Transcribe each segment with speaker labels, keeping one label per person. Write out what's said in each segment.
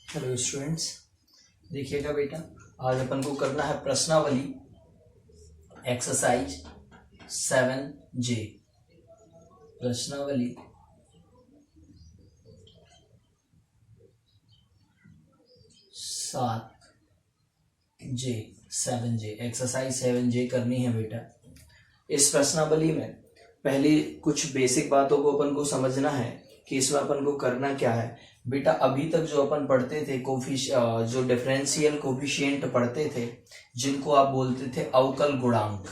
Speaker 1: Hello students, देखिएगा बेटा, आज अपन को करना है प्रश्नावली एक्सरसाइज 7J। प्रश्नावली 7J एक्सरसाइज 7J करनी है बेटा। इस प्रश्नावली में पहले कुछ बेसिक बातों को अपन को समझना है कि इसमें अपन को करना क्या है। बेटा अभी तक जो अपन पढ़ते थे जो डिफरेंशियल कोफिशिएंट पढ़ते थे, जिनको आप बोलते थे अवकल गुणांक।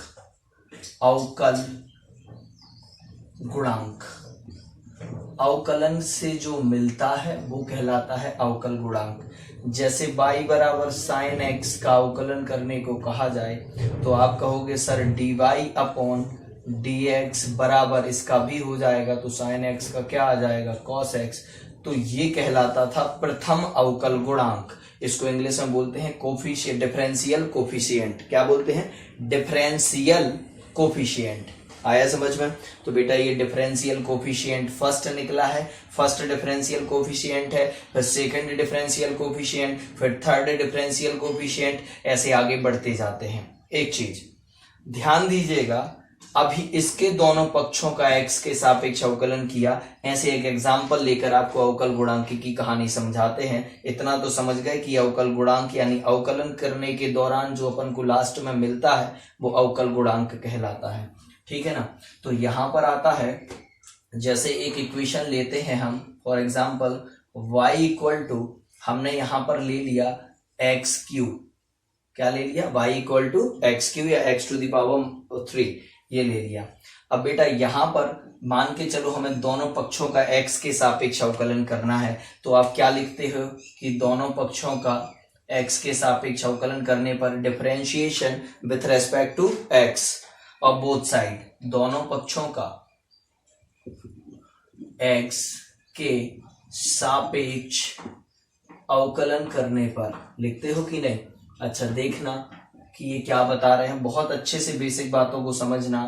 Speaker 1: अवकलन से जो मिलता है वो कहलाता है अवकल गुणांक। जैसे y बराबर साइन एक्स का अवकलन करने को कहा जाए तो आप कहोगे सर dy अपॉन dx बराबर इसका भी हो जाएगा, तो साइन एक्स का क्या आ जाएगा, कॉस एक्स। तो ये कहलाता था प्रथम अवकल गुणांक। इसको इंग्लिश में बोलते हैं कोफिशिएंट, डिफरेंशियल कोफिशिएंट। क्या बोलते हैं? Differential coefficient. आया समझ में? तो बेटा ये डिफरेंशियल कोफिशिएंट फर्स्ट निकला है, फर्स्ट डिफरेंशियल कोफिशिएंट है, फिर सेकंड डिफरेंशियल कोफिशिएंट, फिर थर्ड डिफरेंशियल कोफिशिएंट, ऐसे आगे बढ़ते जाते हैं। एक चीज ध्यान दीजिएगा, अभी इसके दोनों पक्षों का x के सापेक्ष अवकलन किया, ऐसे एक एग्जाम्पल लेकर आपको अवकल गुणांक की कहानी समझाते हैं। इतना तो समझ गए कि अवकल गुणांक यानी अवकलन करने के दौरान जो अपन को लास्ट में मिलता है वो अवकल गुणांक कहलाता है। ठीक है ना? तो यहां पर आता है, जैसे एक इक्वेशन लेते हैं हम, for example y equal to, हमने यहां पर ले लिया एक्स क्यू। क्या ले लिया? y equal to x cube या x टू द पावर 3, ये ले लिया। अब बेटा यहां पर मान के चलो हमें दोनों पक्षों का x के सापेक्ष अवकलन करना है, तो आप क्या लिखते हो कि दोनों पक्षों का x के सापेक्ष अवकलन करने पर differentiation with respect to x और बोथ साइड, दोनों पक्षों का x के सापेक्ष अवकलन करने पर लिखते हो कि नहीं? अच्छा देखना कि ये क्या बता रहे हैं, बहुत अच्छे से बेसिक बातों को समझना।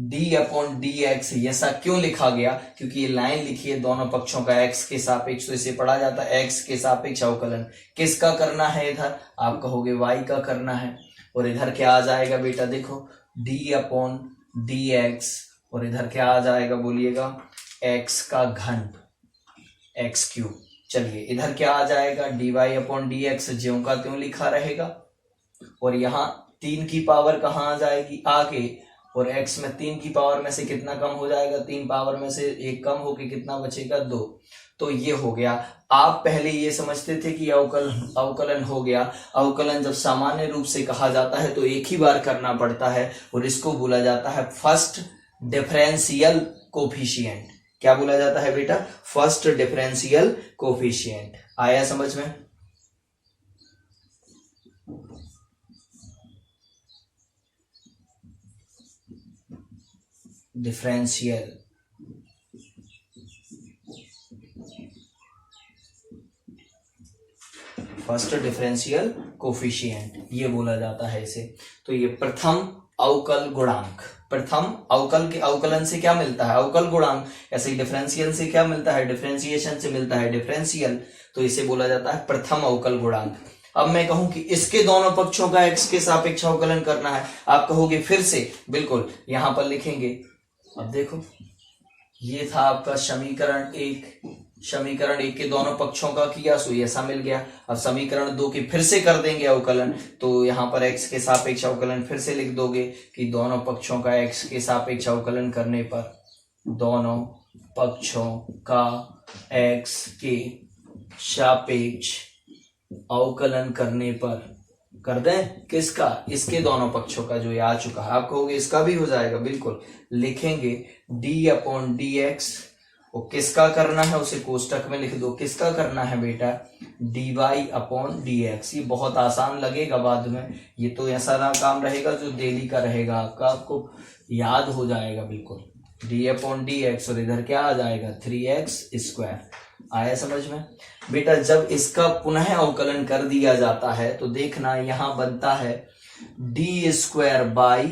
Speaker 1: d अपॉन डी एक्स ऐसा क्यों लिखा गया? क्योंकि ये लाइन लिखी है दोनों पक्षों का x के सापेक्ष, तो इसे पढ़ा जाता है x के सापेक्ष अवकलन। किसका करना है? इधर आप कहोगे y का करना है, और इधर क्या आ जाएगा बेटा? देखो d अपॉन डी एक्स, और इधर क्या आ जाएगा बोलिएगा? x का घन एक्स क्यूब। चलिए इधर क्या आ जाएगा? dy अपॉन डी एक्स ज्यों का त्यों लिखा रहेगा, और यहाँ 3 की पावर कहाँ आ जाएगी? आगे, और x में 3 की पावर में से कितना कम हो जाएगा? 3 पावर में से 1 कम होके कितना बचेगा? 2। तो ये हो गया। आप पहले ये समझते थे कि अवकलन हो गया। अवकलन जब सामान्य रूप से कहा जाता है तो एक ही बार करना पड़ता है, और इसको बोला जाता है फर्स्ट डिफरेंशियल कोफिशिएंट। क्या बोला जाता है बेटा? First differential coefficient. आया समझ में? डिफरेंशियल फर्स्ट डिफरेंशियल कोफिशिएंट ये बोला जाता है इसे। तो ये प्रथम अवकल गुणांक, प्रथम अवकल के अवकलन से क्या मिलता है? अवकल गुणांक। ऐसे ही डिफरेंशियल से क्या मिलता है? डिफरेंशिएशन से मिलता है डिफरेंशियल। तो इसे बोला जाता है प्रथम अवकल गुणांक। अब मैं कहूं कि इसके दोनों पक्षों का x के सापेक्ष अवकलन करना है, आप कहोगे फिर से, बिल्कुल यहां पर लिखेंगे। अब देखो ये था आपका समीकरण 1, समीकरण 1 के दोनों पक्षों का किया, सो ऐसा मिल गया। अब समीकरण 2 के फिर से कर देंगे अवकलन, तो यहाँ पर x के सापेक्ष अवकलन फिर से लिख दोगे कि दोनों पक्षों का x के सापेक्ष अवकलन करने पर, दोनों पक्षों का x के सापेक्ष अवकलन करने पर, कर दें किसका? इसके दोनों पक्षों का, जो ये आ चुका है। आप कहोगे इसका भी हो जाएगा, बिल्कुल लिखेंगे d अपॉन डी एक्स। वो किसका करना है उसे कोष्टक में लिख दो। किसका करना है बेटा? dy upon D x. ये बहुत आसान लगेगा बाद में, ये तो ऐसा ना काम रहेगा जो डेली का रहेगा आपका, आपको याद हो जाएगा बिल्कुल। d अपॉन डी एक्स, और इधर क्या आ जाएगा? 3x square. आया समझ में? बेटा जब इसका पुनः अवकलन कर दिया जाता है तो देखना यहां बनता है D square by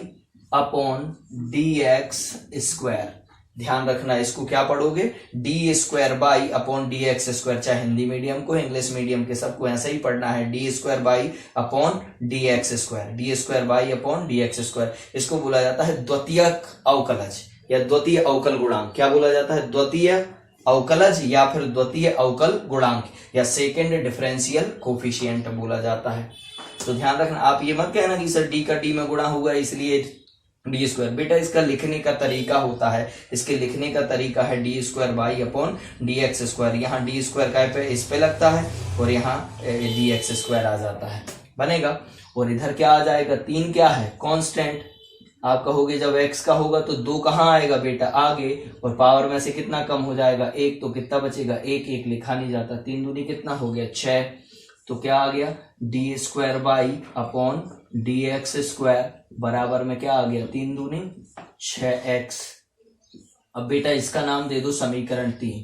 Speaker 1: upon D x square. ध्यान रखना, इसको क्या पढ़ोगे, D square by upon D x square. चाहे हिंदी मीडियम को इंग्लिश मीडियम के सबको ऐसा ही पढ़ना है, D square by upon D x square, D square by upon D x square. इसको बोला जाता है द्वितीयक अवकलज या द्वितीय अवकल गुणांक। क्या बोला जाता है, द्वितीय अवकलज या फिर द्वितीय अवकल गुणांक या सेकेंड डिफरेंशियल कोफिशिएंट बोला जाता है। तो ध्यान रखना, आप ये मत कहना कि सर डी का डी में गुणा हुआ इसलिए डी स्क्वायर। बेटा इसका लिखने का तरीका होता है, इसके लिखने का तरीका है D square by upon D x square. यहाँ डी स्क्वायर का पे इस पे लगता है और यहाँ डी एक्स स्क्वायर आ जाता है, बनेगा। और इधर क्या आ जाएगा, 3 क्या है, कांस्टेंट। आप कहोगे जब x का होगा तो 2 कहाँ आएगा बेटा, आगे, और पावर में से कितना कम हो जाएगा, 1, तो कितना बचेगा, 1 1 लिखा नहीं जाता, 3 दूनी कितना हो गया 6, तो क्या आ गया D square by upon D x square बराबर में क्या आ गया, 3 दूनी 6x। अब बेटा इसका नाम दे दो समीकरण 3।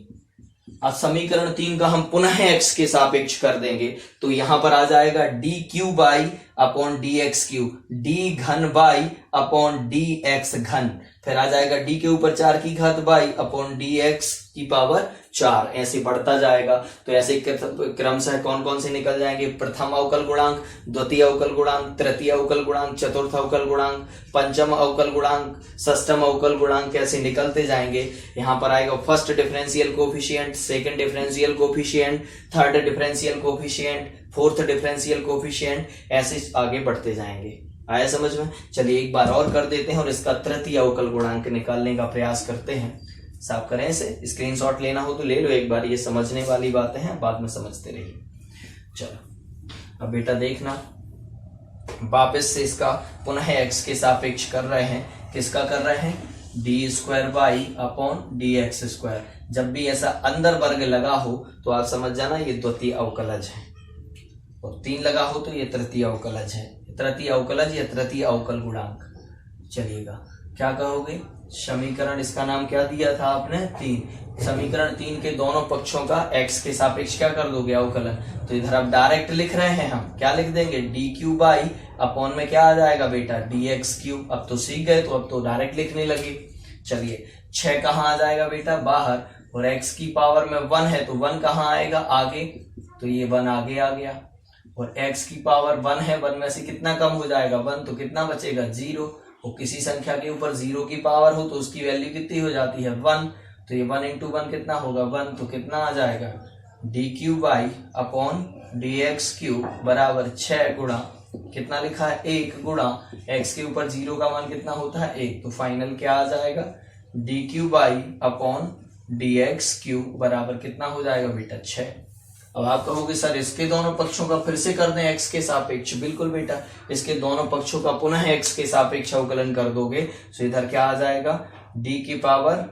Speaker 1: अब समीकरण 3 का हम पुनः x के सापेक्ष कर देंगे तो यहां पर आ जाएगा D Q by upon D x Q, D घन बाई अपॉन डी एक्स घन, फिर आ जाएगा डी के ऊपर 4 की घात बाई अपॉन डी एक्स की पावर 4, ऐसे बढ़ता जाएगा। तो ऐसे क्रमशः कौन कौन से निकल जाएंगे, प्रथम अवकल गुणांक, द्वितीय अवकल गुणांक, तृतीय अवकल गुणांक, चतुर्थ अवकल गुणांक, पंचम अवकल गुणांक, षष्ठम अवकल गुणांक, ऐसे निकलते जाएंगे। यहाँ पर आएगा first differential coefficient, second differential coefficient, third differential coefficient, fourth differential coefficient, ऐसे आगे बढ़ते जाएंगे। आया समझ में? चलिए एक बार और कर देते हैं और इसका तृतीय अवकल गुणांक निकालने का प्रयास करते हैं। साफ करें इसे, स्क्रीनशॉट लेना हो तो ले लो एक बार, ये समझने वाली बातें हैं, बाद में समझते रहिए। चलो अब बेटा देखना, वापस से इसका पुनः x के सापेक्ष कर रहे हैं। किसका कर रहे हैं, D square by upon D x square. जब भी ऐसा अंदर वर्ग लगा हो तो आप समझ जाना ये द्वितीय अवकलज है, और 3 लगा हो तो ये तृतीय अवकलज है, तृतीय अवकलज या तृतीय अवकल गुणांक। चलिएगा क्या कहोगे, समीकरण इसका नाम क्या दिया था आपने, 3। समीकरण 3 के दोनों पक्षों का x के सापेक्ष क्या कर दोगे, अवकलन। तो इधर आप डायरेक्ट लिख रहे हैं, हम क्या लिख देंगे, डी क्यू बाई अपॉन में क्या आ जाएगा बेटा, डी एक्स क्यू। अब तो सीख गए तो अब तो डायरेक्ट लिखने लगे। चलिए 6 कहाँ आ जाएगा बेटा, बाहर, और x की पावर में 1 है तो 1 कहाँ आएगा, आगे, तो ये 1 आगे आ गया। और x की पावर 1 है, 1 में से कितना कम हो जाएगा, 1, तो कितना बचेगा 0। और किसी संख्या के ऊपर 0 की पावर हो तो उसकी वैल्यू कितनी हो जाती है, 1, तो ये 1 इंटू 1 कितना होगा, 1, तो कितना आ जाएगा, D Q by upon D x Q बराबर 6 गुणा कितना लिखा है, 1 गुणा x के ऊपर 0 का मान कितना होता है 1, तो फाइनल क्या आ जाएगा, D Q by upon D x Q बराबर कितना हो जाएगा बेटा 6। अब आप कहोगे सर इसके दोनों पक्षों का फिर से कर दें x के सापेक्ष। बिल्कुल बेटा, इसके दोनों पक्षों का पुनः x के सापेक्ष अवकलन कर दोगे तो इधर क्या आ जाएगा, d की power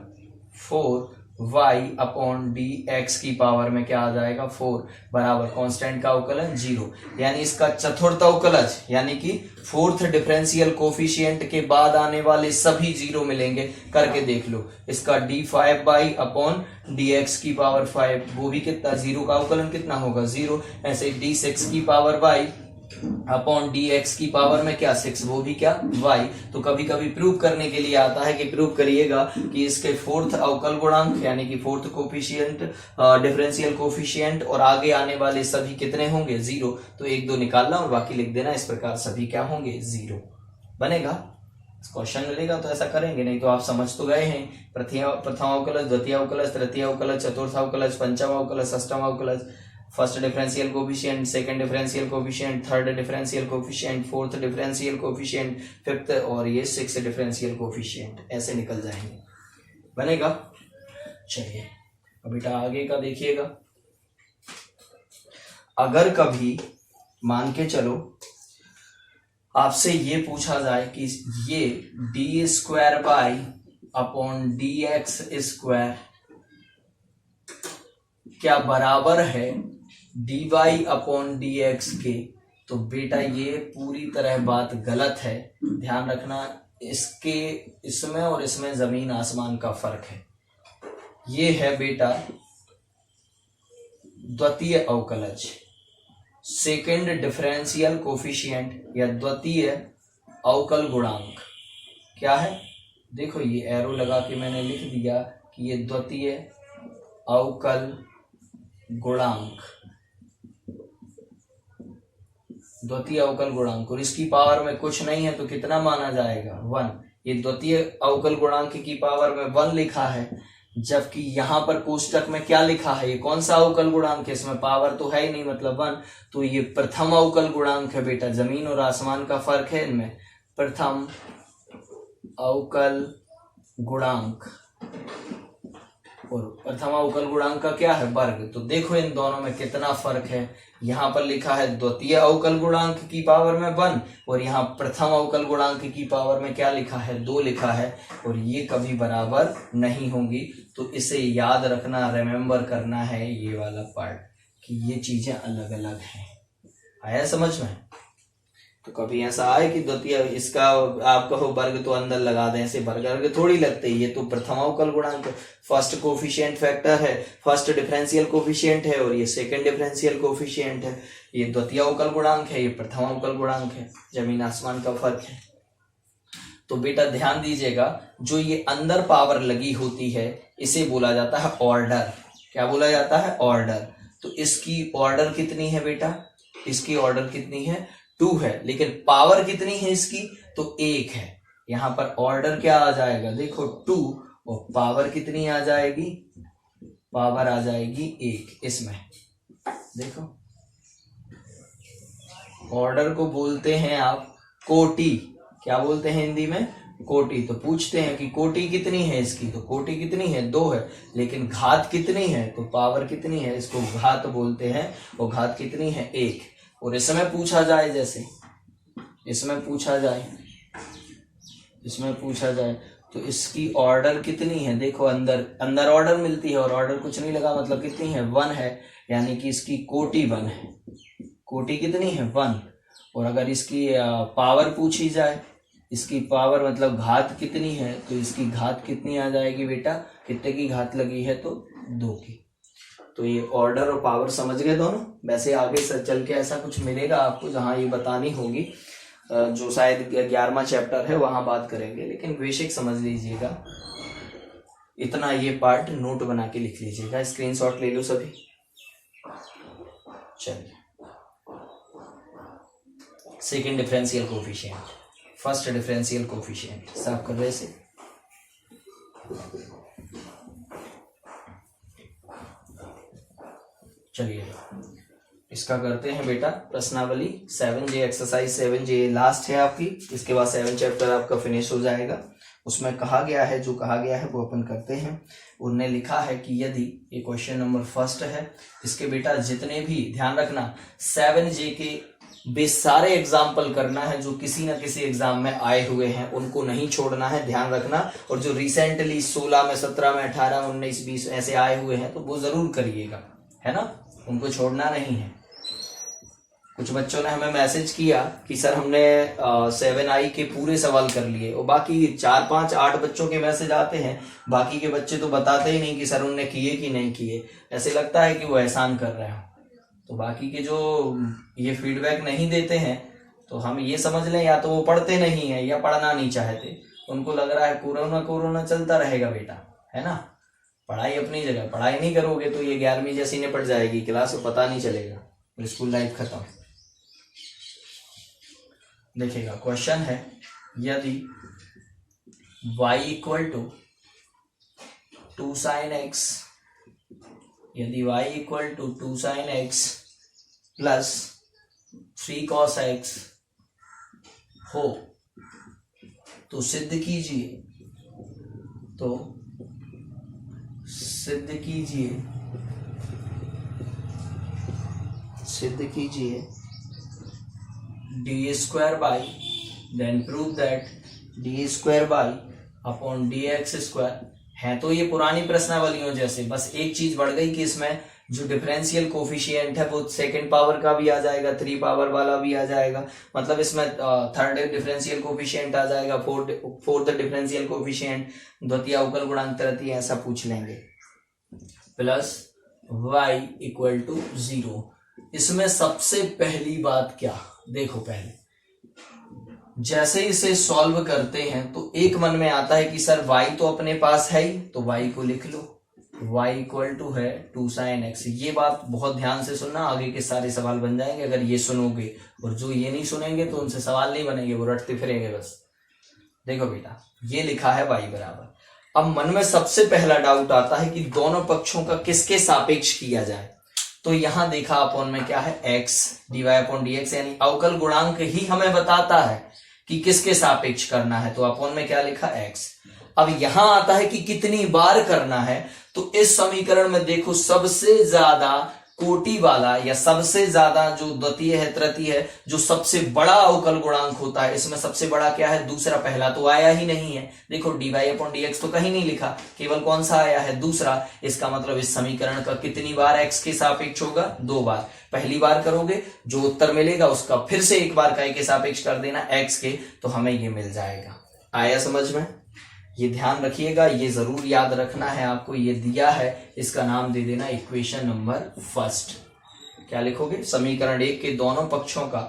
Speaker 1: 4 y upon D x की पावर में क्या आ जाएगा 4 बराबर कांस्टेंट का अवकलन 0। यानी इसका चतुर्थ अवकलज यानी कि फोर्थ डिफरेंशियल कोफिशिएंट के बाद आने वाले सभी 0 मिलेंगे, करके देख लो। इसका d5 बाई अपॉन dx की पावर 5, वो भी कितना, 0 का अवकलन कितना होगा 0। ऐसे d6 की पावर y अपॉन dx की पावर में क्या 6, वो भी क्या y। तो कभी कभी प्रूव करने के लिए आता है कि प्रूव करिएगा कि इसके फोर्थ अवकल गुणांक यानी कि फोर्थ कोफिशिएंट, डिफरेंशियल कोफिशिएंट और आगे आने वाले सभी कितने होंगे 0। तो 1 2 निकालना और बाकी लिख देना, इस प्रकार सभी क्या होंगे 0 बनेगा। क्वेश्चन मिलेगा तो ऐसा करेंगे, नहीं तो आप समझ तो गए हैं। प्रथम अवकलज, द्वितीय अवकलज, तृतीय अवकलज, चतुर्थ अवकलज, पंचम अवकलज, षष्ठम अवकलज, first differential coefficient, second differential coefficient, third differential coefficient, fourth differential coefficient, fifth और ये 6 डिफरेंशियल कोफिशिएंट, ऐसे निकल जाएंगे, बनेगा। चलिए अब बेटा आगे का देखिएगा। अगर कभी मान के चलो आपसे ये पूछा जाए कि ये d square by upon D x square क्या बराबर है d Y upon D x के, तो बेटा ये पूरी तरह बात गलत है। ध्यान रखना, इसके इसमें और इसमें जमीन आसमान का फर्क है। ये है बेटा द्वितीय अवकलज, सेकेंड डिफरेंशियल कोफिशिएंट या द्वितीय अवकल गुणांक। क्या है, देखो ये एरो लगा के मैंने लिख दिया कि ये द्वितीय अवकल गुणांक, द्वितीय अवकल गुणांक, और इसकी पावर में कुछ नहीं है तो कितना माना जाएगा 1। ये द्वितीय अवकल गुणांक की पावर में 1 लिखा है, जबकि यहां पर कोष्टक में क्या लिखा है, ये कौन सा अवकल गुणांक है, इसमें पावर तो है ही नहीं मतलब 1, तो ये प्रथम अवकल गुणांक है बेटा। जमीन और आसमान का फर्क है इनमें। प्रथम अवकल गुणांक और प्रथम अवकल गुणांक का क्या है, वर्ग। तो देखो इन दोनों में कितना फर्क है। यहाँ पर लिखा है द्वितीय अवकल गुणांक की पावर में 1 और यहाँ प्रथम अवकल गुणांक की पावर में क्या लिखा है, 2 लिखा है, और ये कभी बराबर नहीं होंगी। तो इसे याद रखना, रिमेम्बर करना है ये वाला पार्ट कि ये चीजें अलग अलग हैं। आया समझ में? तो कभी ऐसा आए कि द्वितीय इसका आप कहो वर्ग तो अंदर लगा दें, ऐसे वर्ग थोड़ी लगते, ये तो प्रथम अवकल गुणांक फर्स्ट कोफिशिएंट फैक्टर है, फर्स्ट डिफरेंशियल कोफिशिएंट है, और ये सेकंड डिफरेंशियल कोफिशिएंट है। ये द्वितीय अवकल गुणांक है, ये प्रथम अवकल गुणांक है, जमीन आसमान का फर्क है। तो बेटा ध्यान दीजिएगा, जो ये अंदर पावर लगी होती है इसे बोला जाता है ऑर्डर। क्या बोला जाता है, ऑर्डर। तो इसकी ऑर्डर कितनी है बेटा, इसकी ऑर्डर कितनी है, 2 है, लेकिन पावर कितनी है इसकी, तो 1 है। यहां पर ऑर्डर क्या आ जाएगा, देखो 2, और पावर कितनी आ जाएगी, पावर आ जाएगी 1 इसमें। देखो ऑर्डर को बोलते हैं आप कोटि। क्या बोलते हैं हिंदी में, कोटि। तो पूछते हैं कि कोटि कितनी है इसकी, तो कोटि कितनी है, 2 है, लेकिन घात कितनी है, तो पावर कितनी है, इसको घात बोलते हैं, और घात कितनी है, 1। और इसमें पूछा जाए, जैसे इसमें पूछा जाए तो इसकी ऑर्डर कितनी है, देखो अंदर ऑर्डर मिलती है, और ऑर्डर कुछ नहीं लगा मतलब कितनी है, 1 है, यानी कि इसकी कोटि 1 है। कोटि कितनी है, 1। और अगर इसकी पावर पूछी जाए, इसकी पावर मतलब घात कितनी है, तो इसकी घात कितनी आ जाएगी बेटा, कितने की घात लगी है, तो 2 की। तो ये ऑर्डर और पावर समझ गए दोनों। वैसे आगे चल के ऐसा कुछ मिलेगा आपको जहां ये बतानी होगी, जो शायद 11वां चैप्टर है वहां बात करेंगे, लेकिन बेसिक समझ लीजिएगा। इतना ये पार्ट नोट बना के लिख लीजिएगा, स्क्रीनशॉट ले लो सभी। चलिए, second differential coefficient, first differential coefficient साफ कर रहे से। चलिए इसका करते हैं बेटा प्रश्नावली 7J, एक्सरसाइज 7J लास्ट है आपकी, इसके बाद 7 चैप्टर आपका फिनिश हो जाएगा। उसमें कहा गया है, जो कहा गया है वो अपन करते हैं। उन्होंने लिखा है कि यदि, ये क्वेश्चन नंबर फर्स्ट है, इसके बेटा जितने भी, ध्यान रखना 7J के सारे एग्जाम्पल करना है जो किसी ना किसी एग्जाम में आए हुए हैं, उनको नहीं छोड़ना है, ध्यान रखना। और जो रिसेंटली 16 में, 17 में, 18, 19, 20 ऐसे आए हुए हैं तो वो जरूर करिएगा, है ना, उनको छोड़ना नहीं है। कुछ बच्चों ने हमें मैसेज किया कि सर हमने 7I के पूरे सवाल कर लिए, और बाकी 4, 5, 8 बच्चों के मैसेज आते हैं, बाकी के बच्चे तो बताते ही नहीं कि सर उनने किए कि नहीं किए। ऐसे लगता है कि वो एहसान कर रहे हो। तो बाकी के जो ये फीडबैक नहीं देते हैं, तो हम ये समझ लें या तो वो पढ़ते नहीं है या पढ़ना नहीं चाहते, उनको लग रहा है कोरोना चलता रहेगा बेटा, है ना। पढ़ाई अपनी जगह, पढ़ाई नहीं करोगे तो ये 11वीं जैसी निपट जाएगी क्लास, में पता नहीं चलेगा, स्कूल लाइफ खत्म। देखिएगा क्वेश्चन है, यदि y equal to 2 sin x, यदि y equal to 2 sin x plus 3 cos x हो तो सिद्ध कीजिए, d square by, then prove that d square by upon D x square है। तो ये पुरानी प्रश्नावलियों जैसे, बस एक चीज बढ़ गई कि इसमें जो डिफरेंशियल कोफिशिएंट है वो सेकंड पावर का भी आ जाएगा, 3 पावर वाला भी आ जाएगा, मतलब इसमें थर्ड डिफरेंशियल कोफिशिएंट आ जाएगा, फोर्थ डिफरेंशियल कोफिशिएंट, द्वितीय अवकल गुणांक, तृतीय, ऐसा पूछ लेंगे। Plus y equal to 0। इसमें सबसे पहली बात क्या, देखो पहले जैसे इसे सॉल्व करते हैं तो एक मन में आता है कि सर y तो अपने पास है ही, तो y को लिख लो, y इक्वल टू है 2 sin x। ये बात बहुत ध्यान से सुनना, आगे के सारे सवाल बन जाएंगे अगर ये सुनोगे, और जो ये नहीं सुनेंगे तो उनसे सवाल नहीं बनेंगे, वो रटते फिरेंगे बस। देखो बेटा, ये लिखा है y बराबर, अब मन में सबसे पहला डाउट आता है कि दोनों पक्षों का किसके सापेक्ष किया जाए। तो यहां देखा अपॉन में क्या है, x dy अपॉन dx, यानी अवकल गुणांक ही हमें बताता है कि किसके सापेक्ष करना है, तो अपॉन में क्या लिखा, x। अब यहां आता है कि कितनी बार करना है, तो इस समीकरण में देखो सबसे ज्यादा कोटि वाला या सबसे ज्यादा जो द्वितीय है तृतीय है, जो सबसे बड़ा अवकल गुणांक होता है, इसमें सबसे बड़ा क्या है, दूसरा, पहला तो आया ही नहीं है। देखो dy अपॉन dx तो कहीं नहीं लिखा, केवल कौन सा आया है, दूसरा। इसका मतलब इस समीकरण का कितनी बार x के सापेक्ष होगा, 2 बार। पहली बार करोगे, जो उत्तर मिलेगा उसका फिर से एक बार काय के सापेक्ष कर देना x के, तो हमें ये मिल जाएगा। आया समझ में? ये ध्यान रखिएगा, ये जरूर याद रखना है आपको। ये दिया है, इसका नाम दे देना इक्वेशन नंबर फर्स्ट। क्या लिखोगे, समीकरण 1 के दोनों पक्षों का,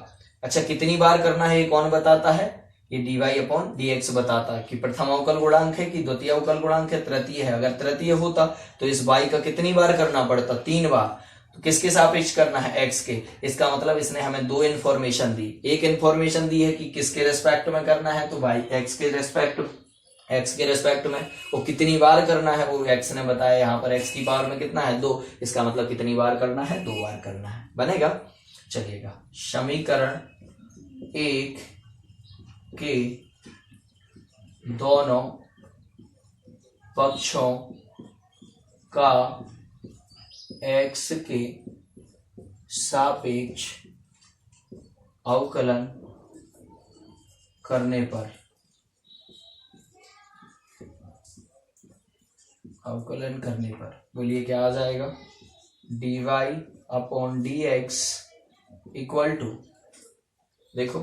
Speaker 1: अच्छा कितनी बार करना है ये कौन बताता है, ये dy अपॉन dx बताता है कि प्रथम अवकल गुणांक है कि द्वितीय अवकल गुणांक है, तृतीय है। अगर तृतीय होता तो इस y का कितनी बार करना पड़ता, 3 बार। तो किसके सापेक्ष करना है, x के। इसका मतलब इसने हमें 2 इन्फॉर्मेशन दी। एक इन्फॉर्मेशन दी है कि किसके रेस्पेक्ट में करना है, तो भाई x के रेस्पेक्ट में। वो कितनी बार करना है वो x ने बताया, यहाँ पर x की पावर में कितना है, 2। इसका मतलब कितनी बार करना है, 2 बार करना है। बनेगा, चलिएगा। समीकरण 1 के दोनों पक्षों का x के सापेक्ष अवकलन करने पर, अवकलन करने पर बोलिए क्या आ जाएगा, dy upon dx equal to, देखो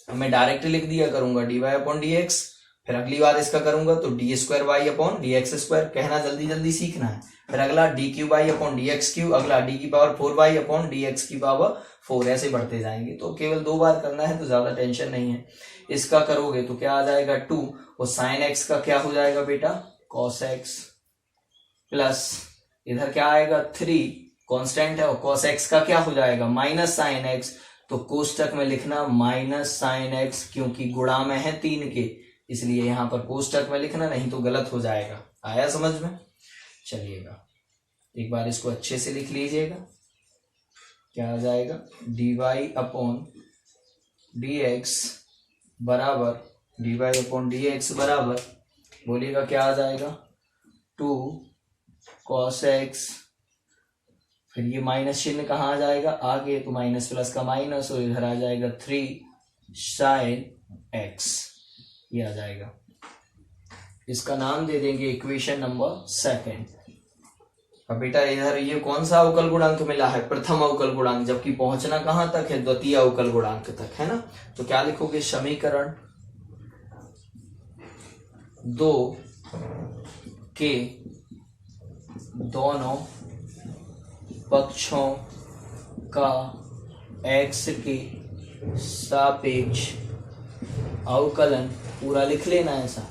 Speaker 1: मैं डायरेक्ट लिख दिया करूंगा dy अपॉन dx, फिर अगली बार इसका करूंगा तो d square y upon D x square, कहना जल्दी जल्दी सीखना है। फिर अगला d cube y upon D x cube, अगला डी की power 4y upon D x की पावर 4, ऐसे बढ़ते जाएंगे। तो केवल 2 बार करना है, तो ज्यादा टेंशन नहीं है। इसका करोगे तो क्या आ जाएगा 2, और साइन एक्स का क्या हो जाएगा बेटा, कॉस एक्स, प्लस इधर क्या आएगा 3, कांस्टेंट है, और कॉस एक्स का क्या हो जाएगा माइनस साइन एक्स, तो कोष्टक में लिखना माइनस साइन एक्स, क्योंकि गुणा में है 3 के, इसलिए यहां पर कोष्टक में लिखना, नहीं तो गलत हो जाएगा। आया समझ में? चलिएगा एक बार इसको अच्छे से लिख लीजिएगा। क्या आ जाएगा, D Y upon D X बराबर, D Y upon D X बराबर, बोलिएगा क्या आ जाएगा 2 कॉस एक्स, फिर ये माइनस चिन्ह कहाँ आ जाएगा आगे, तो माइनस प्लस का माइनस, और इधर आ जाएगा 3 साइन एक्स, ये आ जाएगा। इसका नाम दे देंगे इक्वेशन नंबर 2। अब बेटा इधर ये कौन सा अवकल गुणांक मिला है, प्रथम अवकल गुणांक, जबकि पहुंचना कहां तक है, द्वितीय अवकल गुणांक तक, है ना। तो क्या लिखोगे, समीकरण 2 के दोनों पक्षों का x के सापेक्ष अवकलन, पूरा लिख लेना ऐसा,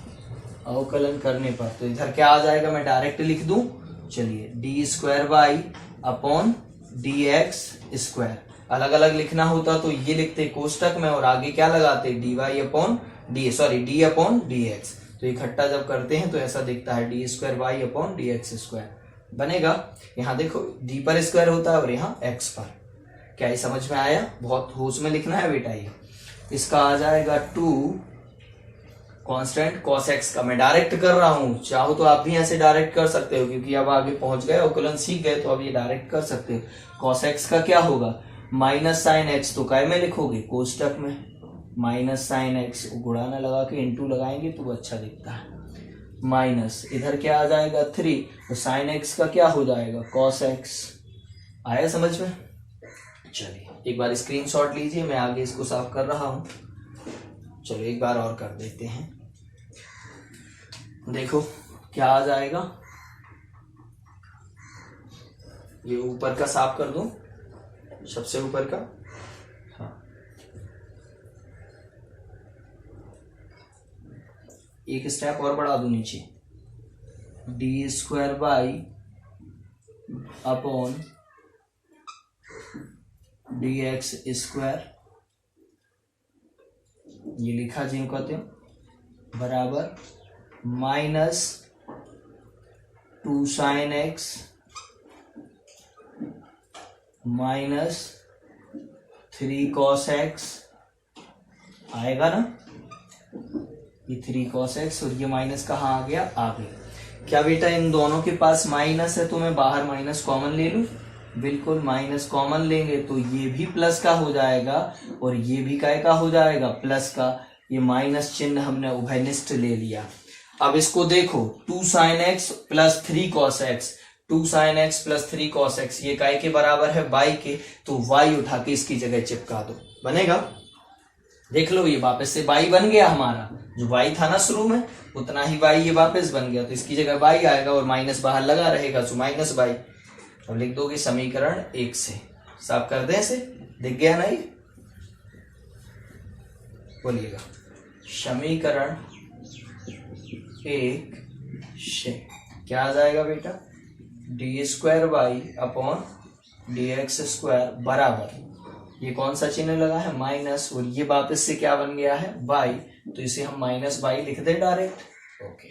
Speaker 1: अवकलन करने पर, तो इधर क्या आ जाएगा, मैं डायरेक्ट लिख दूं, चलिए d square y upon D x square. अलग अलग लिखना होता तो ये लिखते कोष्टक में, और आगे क्या लगाते, d Y upon d upon D x. तो इकट्ठा जब करते हैं तो ऐसा दिखता है, D square y upon D x square बनेगा। यहाँ देखो डी पर स्क्वायर होता है और यहाँ एक्स पर। क्या ये समझ में आया? बहुत होश में लिखना है बेटा ये। इसका आ जाएगा 2 कांस्टेंट कॉस एक्स का, मैं डायरेक्ट कर रहा हूं, चाहो तो आप भी ऐसे डायरेक्ट कर सकते हो, क्योंकि अब आगे पहुंच गए, अवकलन सीख गए, तो अब ये डायरेक्ट कर सकते हो। कॉस एक्स का क्या होगा, माइनस साइन एक्स, तो काय में लिखोगे, कोष्टक में, माइनस साइन एक्स, गुणा न लगा के इंटू लगाएंगे तो वो अच्छा दिखता है, माइनस इधर क्या आ जाएगा 3, तो साइन एक्स का क्या हो जाएगा, कॉस एक्स। आया समझ में? चलिए एक बार स्क्रीनशॉट लीजिए, मैं आगे इसको साफ कर रहा हूं। चलो एक बार और कर देते हैं, देखो क्या आ जाएगा, ये ऊपर का साफ कर दो, सबसे ऊपर का, हाँ एक स्टेप और बढ़ा दूं नीचे, D square by upon D x square, ये लिखा जी कहते हो, बराबर minus 2 sine x minus 3 cos x आएगा ना, ये 3 कॉस एक्स और ये माइनस कहाँ आ गया, आ गया। क्या बेटा इन दोनों के पास माइनस है तो मैं बाहर माइनस कॉमन ले लूं, बिल्कुल माइनस कॉमन लेंगे तो ये भी प्लस का हो जाएगा और ये भी काय का हो जाएगा, प्लस का। ये माइनस चिन्ह हमने उभयनिष्ठ ले लिया। अब इसको देखो, 2 sine x plus 3 cos x, 2 sine x plus 3 cos x ये काय के बराबर है, y के, तो y उठा के इसकी जगह चिपका दो, बनेगा। देख लो ये वापस से y बन गया हमारा, जो y था ना शुरू में उतना ही y ये वापस बन गया, तो इसकी जगह y आएगा और माइनस बाहर लगा रहेगा, तो माइनस y। अब लिख दोगे समीकरण 1 से, साफ कर दें इसे, दिख गया ना ये, बोलिएगा समीकरण 1 से क्या आ जाएगा बेटा, d square by upon D x square बराबर, ये कौन सा चिन्ह लगा है, माइनस, और ये वापस से क्या बन गया है, y, तो इसे हम माइनस y लिख दे डायरेक्ट। ओके,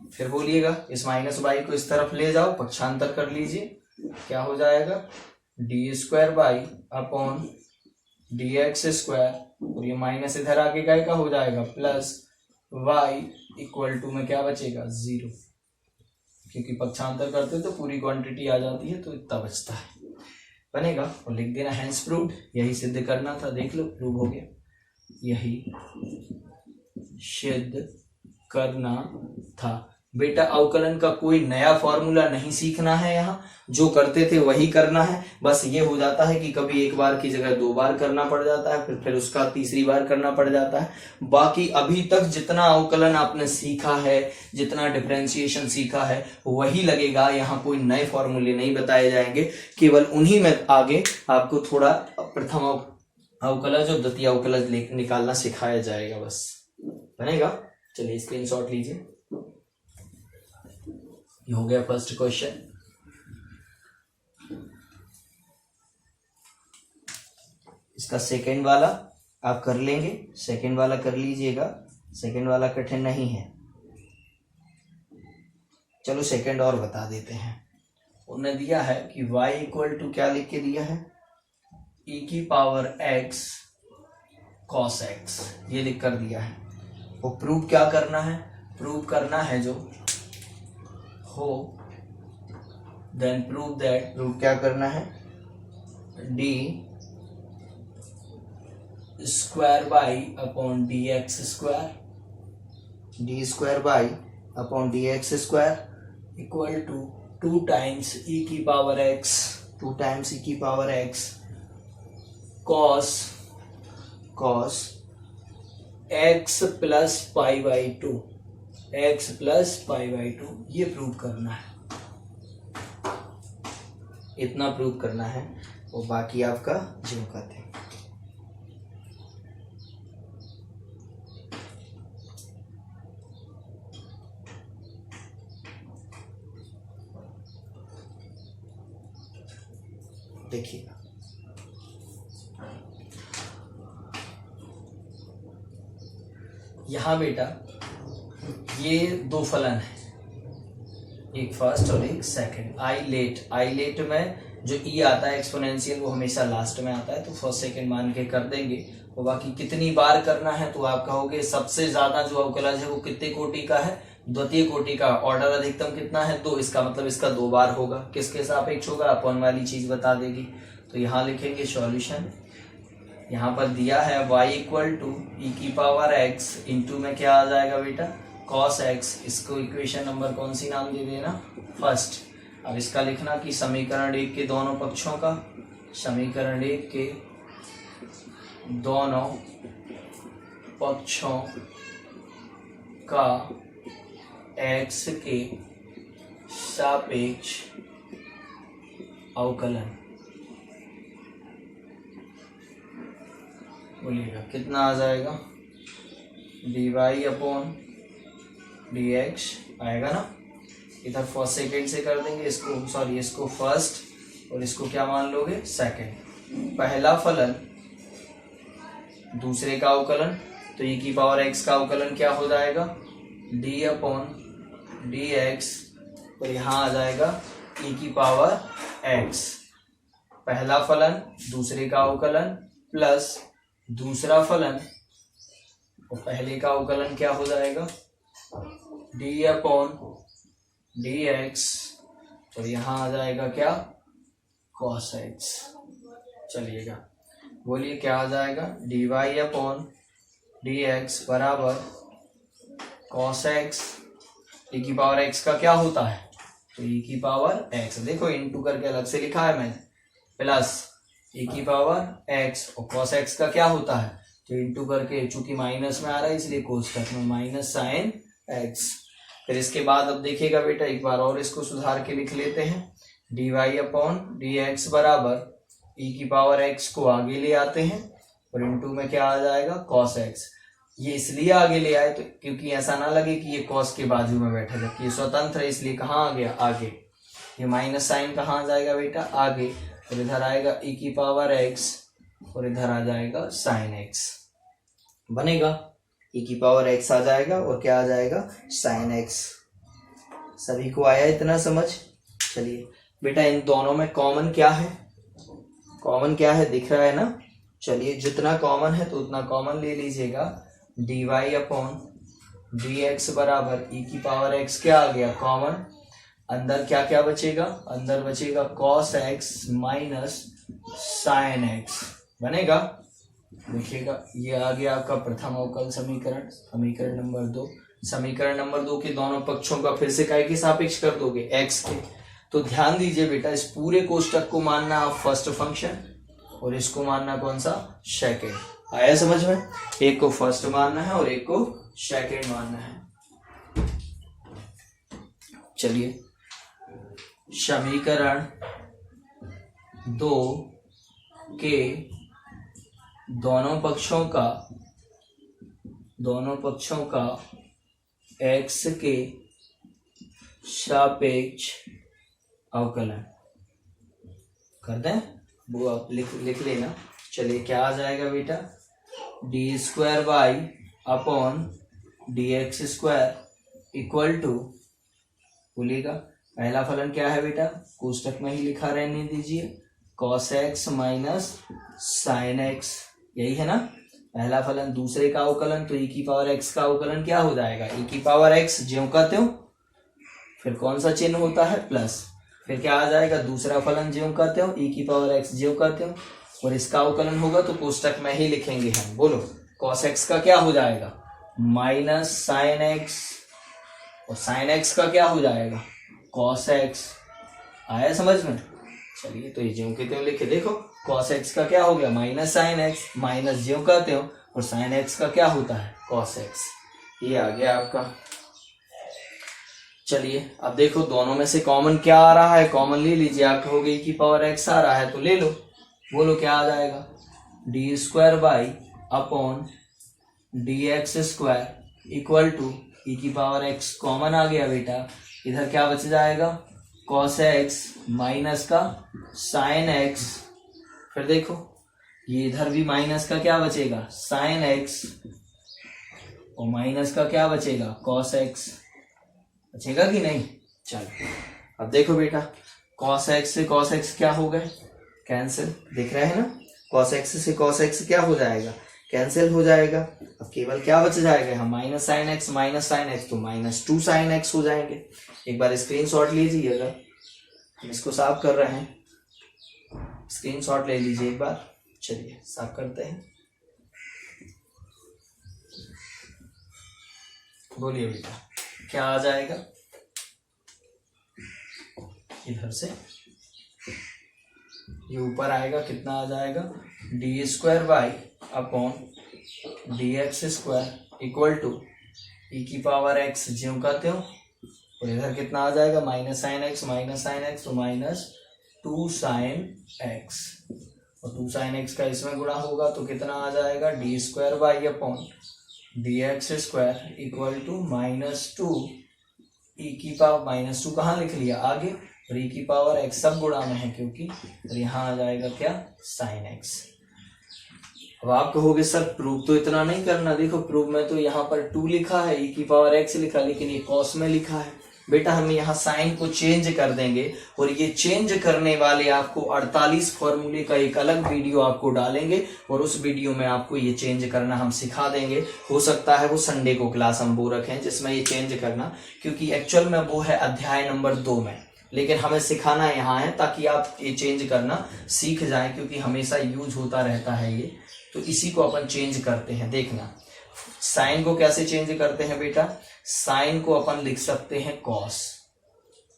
Speaker 1: फिर बोलिएगा इस माइनस y को इस तरफ ले जाओ, पक्षांतर कर लीजिए, क्या हो जाएगा, D square by upon D x square, और ये माइनस इधर आके काय का हो जाएगा, प्लस y इक्वल टू में क्या बचेगा, 0, क्योंकि पक्षांतर करते तो पूरी क्वांटिटी आ जाती है तो इतना बचता है, बनेगा। और लिख देना हैंस प्रूव्ड, यही सिद्ध करना था, देख लो प्रूव हो गया, यही सिद्ध करना था। बेटा अवकलन का कोई नया फॉर्मूला नहीं सीखना है, यहाँ जो करते थे वही करना है, बस ये हो जाता है कि कभी एक बार की जगह 2 बार करना पड़ जाता है, फिर उसका तीसरी बार करना पड़ जाता है। बाकी अभी तक जितना अवकलन आपने सीखा है, जितना डिफरेंशिएशन सीखा है वही लगेगा, यहाँ कोई नए फॉर्मूले नहीं बताए जाएंगे, केवल उन्हीं में आगे आपको थोड़ा प्रथम अवकलज और द्वितीय अवकलज निकालना सिखाया जाएगा, बस, बनेगा। चलिए स्क्रीनशॉट लीजिए, ये हो गया फर्स्ट क्वेश्चन। इसका सेकंड वाला आप कर लेंगे, सेकंड वाला कर लीजिएगा, सेकंड वाला कठिन नहीं है। चलो सेकंड और बता देते हैं। उन्होंने दिया है कि y इक्वल टू क्या लिख के दिया है, e की पावर x cos x, ये लिख कर दिया है। वो प्रूव क्या करना है, प्रूव करना है जो हो, देन प्रूव दैट, प्रूव क्या करना है, D square by upon D x square, D square by upon D x square equal to 2 times E की पावर एक्स, 2 टाइम्स ई की power X cos X plus pi by 2, X plus pi by 2, ये prove करना है, इतना prove करना है, वो बाकी आपका जो कहते हैं। देखिएगा यहां बेटा ये 2 फलन है, एक फर्स्ट और एक सेकंड। आई लेट में जो ई आता है एक्सपोनेंशियल वो हमेशा लास्ट में आता है, तो फर्स्ट सेकंड मान के कर देंगे। और बाकी कितनी बार करना है तो आप कहोगे सबसे ज्यादा जो अवकलज है वो कितने कोटि का है, द्वितीय कोटि का। ऑर्डर अधिकतम कितना है, 2, इसका मतलब इसका 2 बार होगा। किसके सापेक्ष होगा, अपॉन वाली चीज बता देगी। तो यहाँ लिखेंगे सॉल्यूशन, यहाँ पर दिया है y इक्वल टू ई की पावर x इंटू में क्या आ जाएगा बेटा, cos x। इसको इक्वेशन नंबर कौन सी नाम दे देना, फर्स्ट। अब इसका लिखना कि समीकरण 1 के दोनों पक्षों का, समीकरण 1 के दोनों पक्षों का x के सापेक्ष अवकलन। बोलिएगा कितना आ जाएगा, dy अपॉन dx आएगा ना। इधर फर्स्ट सेकेंड से कर देंगे इसको, सॉरी इसको फर्स्ट और इसको क्या मान लोगे सेकेंड। पहला फलन दूसरे का अवकलन, तो e की पावर x का अवकलन क्या हो जाएगा d अपॉन dx, और यहाँ आ जाएगा e की पावर x। पहला फलन दूसरे का अवकलन प्लस दूसरा फलन और पहले का अवकलन क्या हो जाएगा d अपॉन dx, और यहाँ आ जाएगा क्या cos x। चलिएगा बोलिए क्या आ जाएगा dy अपॉन dx बराबर cos x। e की पावर x का क्या होता है, तो e की पावर x, देखो इनटू करके अलग से लिखा है मैंने, प्लस e की पावर x और cos x का क्या होता है, तो इनटू करके चूंकि माइनस में आ रहा है इसलिए कोष्टक में माइनस साइन x। फिर इसके बाद अब देखिएगा बेटा एक बार और इसको सुधार के लिख लेते हैं, dy अपॉन dx बराबर e की पावर x को आगे ले आते हैं और इनटू में क्या आ जाएगा cos x। ये इसलिए आगे ले आए तो क्योंकि ऐसा ना लगे कि ये cos के बाजू में बैठा, जबकि ये स्वतंत्र है इसलिए कहाँ आ गया आगे। ये माइनस साइन कहाँ आ जाएगा बेटा आगे, और इधर आएगा e की पावर x और इधर आ जाएगा साइन x बनेगा। e की पावर x आ जाएगा और क्या आ जाएगा साइन x। सभी को आया इतना समझ। चलिए बेटा इन दोनों में कॉमन क्या है, कॉमन क्या है दिख रहा है ना। चलिए जितना कॉमन है तो उतना कॉमन ले लीजिएगा। dy अपॉन dx बराबर e की पावर x क्या आ गया कॉमन, अंदर क्या क्या बचेगा, अंदर बचेगा cos x minus sine x बनेगा। देखिएगा ये आ गया आपका प्रथम अवकल समीकरण, समीकरण नंबर 2। समीकरण नंबर 2 के दोनों पक्षों का फिर से काय के सापेक्ष कर दोगे x के। तो ध्यान दीजिए बेटा इस पूरे कोष्टक को मानना आप फर्स्ट फंक्शन और इसको मानना कौन सा सेकेंड। आया समझ में, एक को फर्स्ट मानना है और एक को सेकेंड मानना है। चलिए समीकरण 2 के दोनों पक्षों का x के सापेक्ष अवकलन कर दें, वो आप लिख लेना। चलिए क्या आ जाएगा बेटा d square by upon D x square equal to, बोलिएगा पहला फलन क्या है बेटा कोष्टक में ही लिखा रहने दीजिए, cos x minus sine x, यही है ना पहला फलन। दूसरे का अवकलन तो e की पावर x का अवकलन क्या हो जाएगा e की पावर x ज्यों का त्यों, फिर कौन सा चिन्ह होता है प्लस, फिर क्या आ जाएगा दूसरा फलन ज्यों का त्यों e की पावर x ज्यों का त्यों, और इसका अवकलन होगा तो कोष्टक में ही लिखेंगे हम। बोलो cos x का क्या हो जाएगा माइनस साइन x, और साइन x का क्या हो जाएगा cos x। आया समझ में। चलिए तो ये ज्यों के त्यों लिखे, देखो cos x का क्या हो गया माइनस साइन x, माइनस ज्यों का त्यों, और साइन x का क्या होता है cos x। ये आ गया आपका। चलिए अब देखो दोनों में से कॉमन क्या आ रहा है, कॉमन ले लीजिए। आप कहोगे e की पावर x आ रहा है तो ले लो, बोलो क्या आ जाएगा D square by upon D x square equal to E की पावर x कॉमन आ गया बेटा, इधर क्या बच जाएगा cos x माइनस का साइन x, फिर देखो ये इधर भी माइनस का क्या बचेगा साइन x, और माइनस का क्या बचेगा cos x, बचेगा कि नहीं। चलो अब देखो बेटा cos x से cos x क्या हो गए कैंसिल, दिख रहा है ना cos x से cos x क्या हो जाएगा कैंसिल हो जाएगा। अब केवल क्या बच जाएगा हम माइनस साइन x तो माइनस 2 साइन x हो जाएंगे। एक बार स्क्रीनशॉट लीजिएगा, हम इसको साफ कर रहे हैं, स्क्रीनशॉट ले लीजिए एक बार। चलिए साफ करते हैं, बोलिए बेटा क्या आ जाएगा, इधर से ये ऊपर आएगा कितना आ जाएगा D square by upon D x square equal to E की पावर x ज्यों का त्यों, और इधर कितना आ जाएगा माइनस साइन x तो माइनस 2 साइन x, और 2 साइन x का इसमें गुणा होगा तो कितना आ जाएगा D square by upon dx square equal to -2 e की पावर -2 कहाँ लिख लिया आगे, और e की पावर x सब गुणा में है क्योंकि, और यहाँ आ जाएगा क्या sin x। अब आप कहोगे सर प्रूव तो इतना नहीं करना, देखो प्रूव में तो यहाँ पर 2 लिखा है, e की पावर x लिखा, लेकिन ये cos में लिखा है। बेटा हम यहाँ साइन को चेंज कर देंगे, और ये चेंज करने वाले आपको 48 फॉर्मूले का एक अलग वीडियो आपको डालेंगे, और उस वीडियो में आपको ये चेंज करना हम सिखा देंगे। हो सकता है वो संडे को क्लास हम वो रखें जिसमें ये चेंज करना, क्योंकि एक्चुअल में वो है अध्याय नंबर 2 में, लेकिन हमें सिखाना यहाँ है ताकि आप ये चेंज करना सीख जाएं, क्योंकि हमेशा यूज होता रहता है ये। तो इसी को अपन चेंज करते हैं, देखना साइन को कैसे चेंज करते हैं बेटा। साइन को अपन लिख सकते हैं कॉस,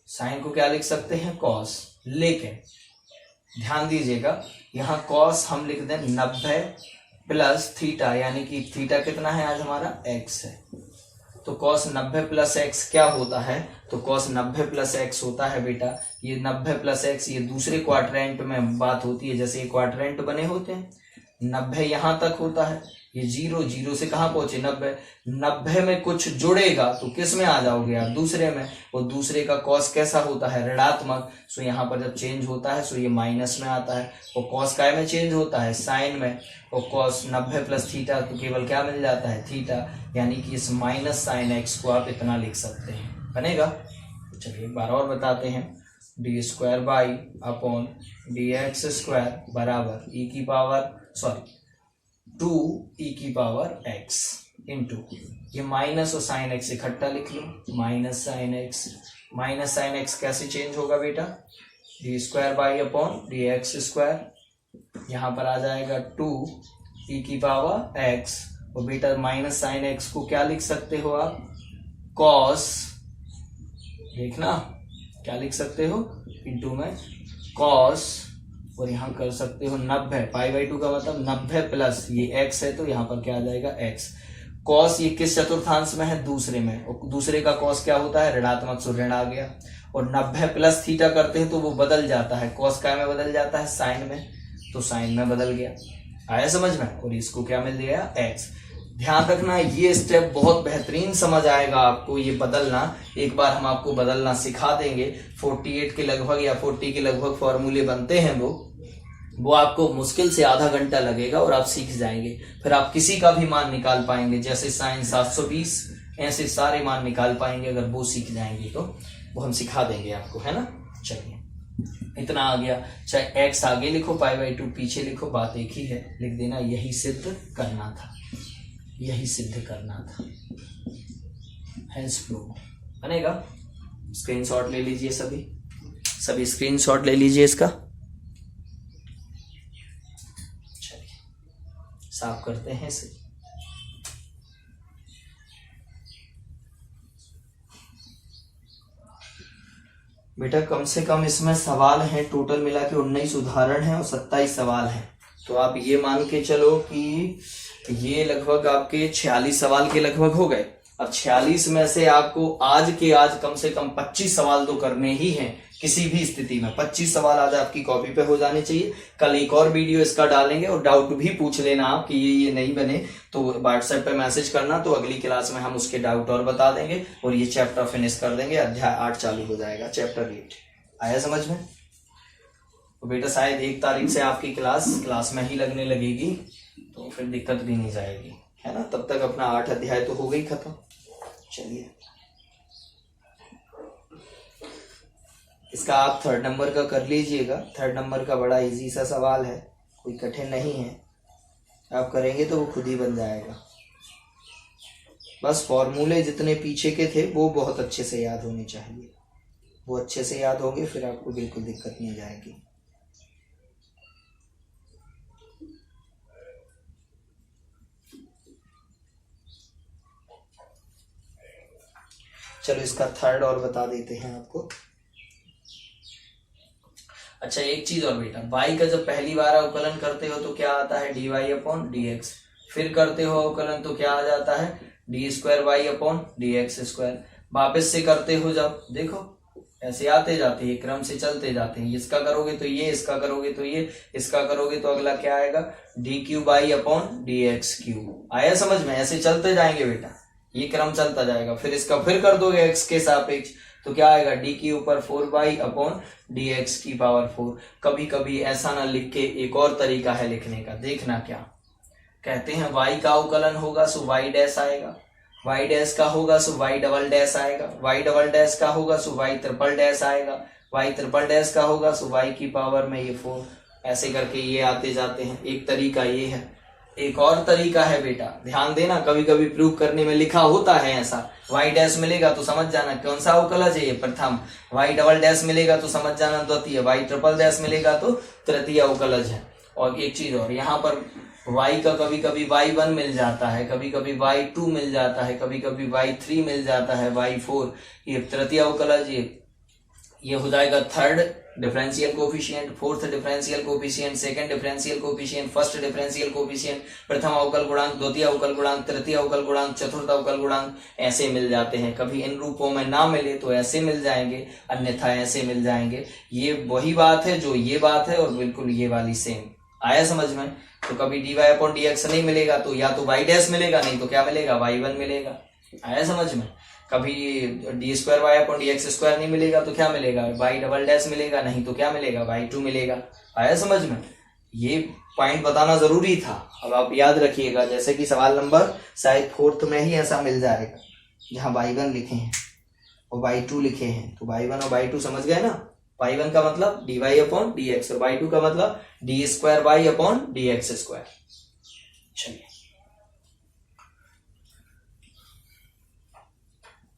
Speaker 1: साइन को क्या लिख सकते हैं कॉस, लेकिन ध्यान दीजिएगा यहाँ कॉस हम लिख दें 90 प्लस थीटा, यानी कि थीटा कितना है आज हमारा x है, तो cos 90 प्लस एक्स क्या होता है, तो cos 90 प्लस एक्स होता है बेटा, ये 90 प्लस एक्स ये दूसरे क्वाड्रेंट में बात होती है, जैसे ये क्वाड्रेंट बने होते हैं 90 यहां तक होता है, ये 0 से कहां पहुंचे 90 में कुछ जुड़ेगा तो किस में आ जाओगे आप दूसरे में, और दूसरे का कॉस कैसा होता है ऋणात्मक, सो यहाँ पर जब चेंज होता है सो ये माइनस में आता है, और कॉस काय में चेंज होता है साइन में, और कॉस 90 प्लस थीटा तो केवल क्या मिल जाता है थीटा, यानी कि इस माइनस साइन एक्स को आप इतना लिख सकते हैं, बनेगा। चलिए एक बार और बताते हैं, D square by upon D x square बराबर ई की पावर 2 e की पावर x इंटू ये माइनस और साइन एक्स इकट्ठा लिख लो, माइनस साइन एक्स कैसे चेंज होगा बेटा, d square by upon D x square, यहाँ पर आ जाएगा 2 e की पावर x, और बेटा माइनस साइन एक्स को क्या लिख सकते हो आप कॉस, देखना क्या लिख सकते हो इंटू में कॉस, और यहाँ कर सकते हो 90 पाई/2 का मतलब 90 प्लस ये x है तो यहाँ पर क्या आ जाएगा x, कॉस ये किस चतुर्थांश में है दूसरे में, और दूसरे का कॉस क्या होता है ऋणात्मक, सो ऋण आ गया, और 90 प्लस थीटा करते हैं तो वो बदल जाता है, कॉस क्या में बदल जाता है साइन में, तो साइन में बदल गया, आया समझ में, और इसको क्या मिल गया x। ध्यान रखना ये स्टेप बहुत बेहतरीन समझ आएगा आपको, ये बदलना एक बार हम आपको बदलना सिखा देंगे, 48 के लगभग या 40 के लगभग फॉर्मूले बनते हैं वो आपको मुश्किल से आधा घंटा लगेगा और आप सीख जाएंगे, फिर आप किसी का भी मान निकाल पाएंगे, जैसे साइन 720 ऐसे सारे मान निकाल पाएंगे अगर वो सीख जाएंगे, तो वो हम सिखा देंगे आपको, है ना। चलिए इतना आ गया, चाहे x आगे लिखो पाई/2 पीछे लिखो, बात एक ही है, लिख देना यही सिद्ध करना था, यही सिद्ध करना था, हेंस प्रूव बनेगा। स्क्रीनशॉट ले लीजिए, सभी स्क्रीनशॉट ले लीजिए इसका, साफ करते हैं इसे। बेटा कम से कम इसमें सवाल हैं टोटल मिला के 19 उदाहरण हैं और 27 सवाल हैं, तो आप ये मान के चलो कि ये लगभग आपके 46 सवाल के लगभग हो गए। अब 46 में से आपको आज के आज कम से कम 25 सवाल तो करने ही हैं, किसी भी स्थिति में 25 सवाल आज आपकी कॉपी पे हो जाने चाहिए। कल एक और वीडियो इसका डालेंगे और डाउट भी पूछ लेना आप कि ये नहीं बने तो व्हाट्सएप पे मैसेज करना, तो अगली क्लास में हम उसके डाउट और बता देंगे और ये चैप्टर फिनिश कर देंगे, अध्याय 8 चालू हो जाएगा, चैप्टर 8 आया समझ में। तो बेटा शायद 1 तारीख से आपकी क्लास में ही लगने लगेगी, तो फिर दिक्कत भी नहीं जाएगी, है ना। तब तक अपना 8 अध्याय तो हो गई खत्म। चलिए इसका आप 3rd नंबर का कर लीजिएगा। 3rd नंबर का बड़ा इजी सा सवाल है, कोई कठिन नहीं है, आप करेंगे तो वो खुद ही बन जाएगा। बस फॉर्मूले जितने पीछे के थे वो बहुत अच्छे से याद होने चाहिए, वो अच्छे से याद होंगे फिर आपको बिल्कुल दिक्कत नहीं जाएगी। चलो इसका 3rd और बता देते हैं आपको। अच्छा एक चीज और बेटा, y का जब पहली बार अवकलन करते हो तो क्या आता है dy/dx, फिर करते हो अवकलन तो क्या आ जाता है d² y/dx²। वापस से करते हो जब देखो ऐसे आते जाते हैं, क्रम से चलते जाते हैं। इसका करोगे तो ये, इसका करोगे तो ये, इसका करोगे तो अगला क्या आएगा, D Q by upon D x Q. आया समझ में? ऐसे चलते जाएंगे बेटा, ये क्रम चलता जाएगा। फिर इसका फिर कर दोगे एक्स के सापेक्ष तो क्या आएगा, डी के ऊपर 4 अपॉन डी एक्स की पावर 4। कभी कभी ऐसा ना लिख के एक और तरीका है लिखने का, देखना क्या कहते हैं। y का अवकलन होगा सो y डैश आएगा, y डैश का होगा सो y डबल डैश आएगा, y डबल डैश का होगा सो y ट्रिपल डैश आएगा, y ट्रिपल डैश का होगा सो y की पावर में ये 4। ऐसे करके ये आते जाते हैं। एक तरीका ये है। एक और तरीका है बेटा, ध्यान देना, कभी कभी प्रूव करने में लिखा होता है ऐसा, y डैश मिलेगा तो समझ जाना कौन सा अवकलज है ये, प्रथम। y डबल डैश मिलेगा तो समझ जाना द्वितीय, y ट्रिपल डैश मिलेगा तो तृतीय अवकलज है। और एक चीज और, यहाँ पर y का कभी कभी y1 मिल जाता है, कभी कभी y2 मिल जाता है, कभी कभी y3 मिल जाता है, y4, ये तृतीय अवकलज, ये हो जाएगा third differential coefficient, fourth differential coefficient, second differential coefficient, first differential coefficient, प्रथम अवकल गुणांक, द्वितीय अवकल गुणांक, तृतीय अवकल गुणांक, चतुर्थ अवकल गुणांक, ऐसे मिल जाते हैं। कभी इन रूपों में ना मिले तो ऐसे मिल जाएंगे, अन्यथा ऐसे मिल जाएंगे। ये वही बात है जो ये बात है और बिल्कुल ये वाली सेम। आया समझ में? तो कभी dy अपॉन dx नहीं मिलेगा तो या तो y डैश मिलेगा, नहीं तो क्या मिलेगा, y1 मिलेगा। आया समझ में? कभी d square y upon D x square नहीं मिलेगा तो क्या मिलेगा, वाई डबल डैश मिलेगा, नहीं तो क्या मिलेगा, y2 मिलेगा। आया समझ में? ये पॉइंट बताना जरूरी था। अब आप याद रखिएगा, जैसे कि सवाल नंबर शायद 4th में ही ऐसा मिल जाएगा, जहाँ y1 लिखे हैं और y2 लिखे हैं, तो y1 और y2 समझ गए ना। y1 का मतलब dy अपॉन डी एक्स और y2 का मतलब D square y upon D x square. चलिए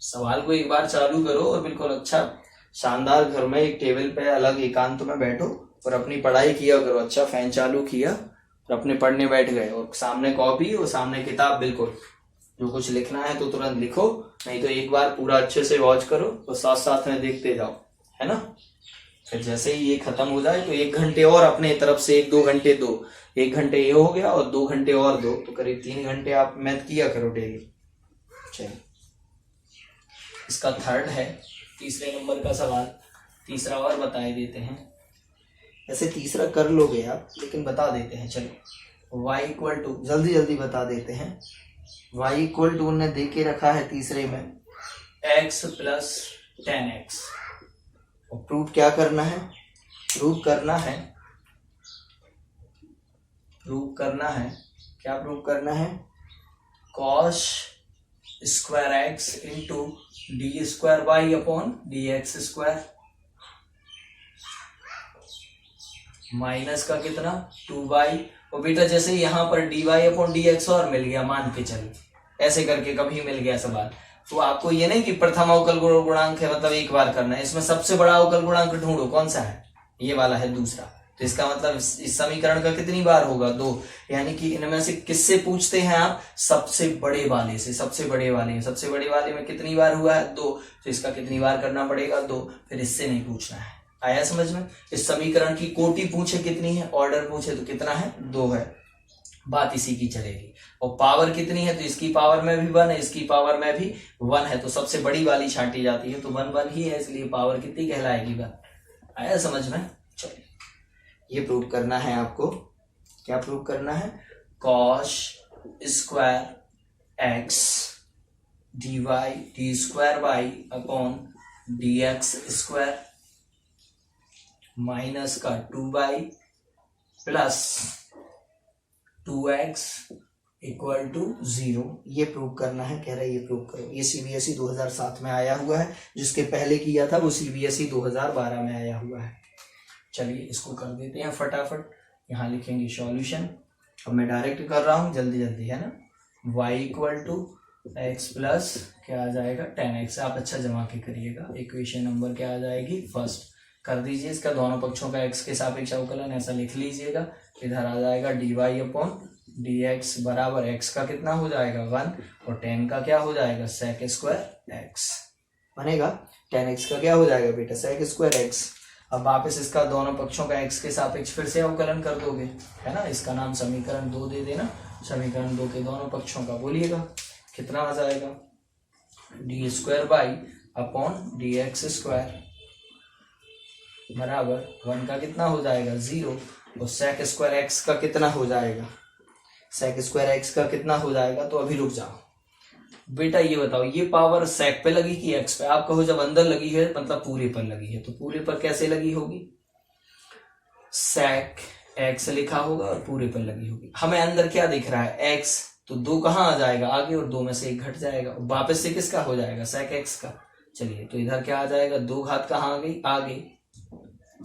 Speaker 1: सवाल को एक बार चालू करो और बिल्कुल अच्छा शानदार घर में एक टेबल पे अलग एकांत में बैठो और अपनी पढ़ाई किया करो। अच्छा फैन चालू किया और अपने पढ़ने बैठ गए और सामने कॉपी और सामने किताब, बिल्कुल जो कुछ लिखना है तो तुरंत लिखो, नहीं तो एक बार पूरा अच्छे से वॉच करो और साथ साथ में देखते जाओ, है ना। फिर जैसे ही ये खत्म हो जाए तो 1 घंटे और अपने तरफ से 1-2 घंटे दो। 1 घंटे ये हो गया और 2 घंटे और दो, तो करीब 3 घंटे आप मैथ किया करो डेली। चलिए इसका थर्ड है, तीसरे नंबर का सवाल, तीसरा और बता देते हैं। ऐसे तीसरा कर लोगे आप, लेकिन बता देते हैं। चलो y इक्वल टू, जल्दी जल्दी बता देते हैं। y इक्वल टू उन्हें दे के रखा है तीसरे में x प्लस 10x। और प्रूव क्या करना है, प्रूव करना है क्या प्रूव करना है, cos square x into d square y upon D x square minus का कितना 2y। और बेटा जैसे यहाँ पर dy अपॉन डी एक्स और मिल गया, मान के चलिए ऐसे करके कभी मिल गया सवाल, तो आपको ये नहीं कि प्रथम अवकल गुणांक है मतलब एक बार करना है, इसमें सबसे बड़ा अवकल गुणांक ढूंढो कौन सा है, ये वाला है दूसरा। तो इसका मतलब इस समीकरण का कितनी बार होगा, 2। यानी कि इनमें से किससे पूछते हैं आप, सबसे बड़े वाले से। सबसे बड़े वाले में कितनी बार हुआ है, 2, तो इसका कितनी बार करना पड़ेगा, 2। फिर इससे नहीं पूछना है। आया समझ में? इस समीकरण की कोटि पूछे कितनी है, ऑर्डर पूछे तो कितना है, 2 है, बात इसी की चलेगी। और पावर कितनी है, तो इसकी पावर में भी 1 है, इसकी पावर में भी 1 है, तो सबसे बड़ी वाली छांटी जाती है, तो 1 ही है, इसलिए पावर कितनी कहलाएगी, 1। आया समझ में? चलिए ये प्रूव करना है आपको। क्या प्रूव करना है, cos square x d square y upon D x square minus का 2y plus 2x equal to 0। ये प्रूव करना है, कह रहा है ये प्रूव करो। ये सीबीएसई 2007 में आया हुआ है, जिसके पहले किया था वो सीबीएसई 2012 में आया हुआ है। चलिए इसको कर देते हैं फटाफट। यहाँ लिखेंगे सॉल्यूशन। अब मैं डायरेक्ट कर रहा हूँ, जल्दी जल्दी, है ना। y equal to x plus क्या आ जाएगा 10x। आप अच्छा जमा के करिएगा। इक्वेशन नंबर क्या आ जाएगी, फर्स्ट कर दीजिए इसका दोनों पक्षों का x के सापेक्ष अवकलन, ऐसा लिख लीजिएगा। इधर आ जाएगा dy अपॉन dx बराबर x का कितना हो जाएगा 1 और 10 का क्या हो जाएगा sec स्क्वायर x बनेगा। 10x का क्या हो जाएगा बेटा sec स्क्वायर x। अब वापस इसका दोनों पक्षों का x के सापेक्ष फिर से अवकलन कर दोगे, है ना। इसका नाम समीकरण 2 दे देना। समीकरण 2 के दोनों पक्षों का बोलिएगा कितना आ जाएगा, D square by upon D x square बराबर 1 का कितना हो जाएगा 0, और sec स्क्वायर एक्स का कितना हो जाएगा, sec स्क्वायर एक्स का कितना हो जाएगा। तो अभी रुक जाओ बेटा, ये बताओ ये पावर sec पे लगी कि x पे। आप कहो जब अंदर लगी है मतलब पूरे पर लगी है, तो पूरे पर कैसे लगी होगी, sec x लिखा होगा और पूरे पर लगी होगी। हमें अंदर क्या दिख रहा है x, तो 2 कहाँ आ जाएगा आगे, और 2 में से 1 घट जाएगा, वापस से किसका हो जाएगा sec x का। चलिए तो इधर क्या आ जाएगा, 2 घात कहाँ आ गई आगे,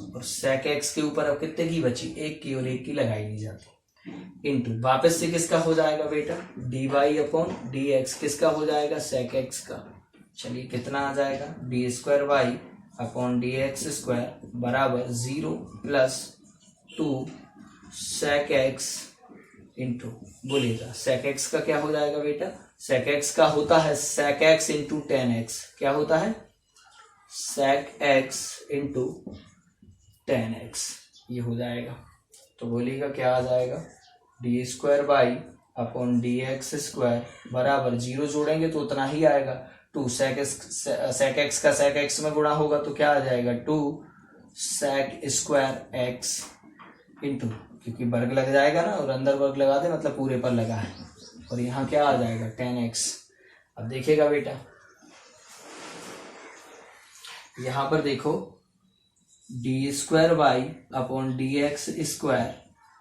Speaker 1: और sec x के ऊपर अब कितने की बची, 1 की, और 1 की लगाई नहीं जाती, इंटू वापस से किसका हो जाएगा बेटा, d Y upon D x, किसका हो जाएगा sec x का। चलिए कितना आ जाएगा, D square y upon D x square बराबर 0 प्लस 2 sec x इंटू, बोलिएगा sec x का क्या हो जाएगा बेटा, sec x का होता है sec x into ten x, क्या होता है sec x into ten x, ये हो जाएगा। तो बोलिएगा क्या आ जाएगा, D square by upon D x square बराबर 0 जोड़ेंगे तो उतना ही आएगा, 2 sec x का sec x में गुणा होगा तो क्या आ जाएगा 2 sec स्क्वायर एक्स इंटू, क्योंकि वर्ग लग जाएगा ना, और अंदर वर्ग लगा दे मतलब पूरे पर लगा है, और यहाँ क्या आ जाएगा 10x। अब देखिएगा बेटा यहाँ पर देखो, d square y upon D x square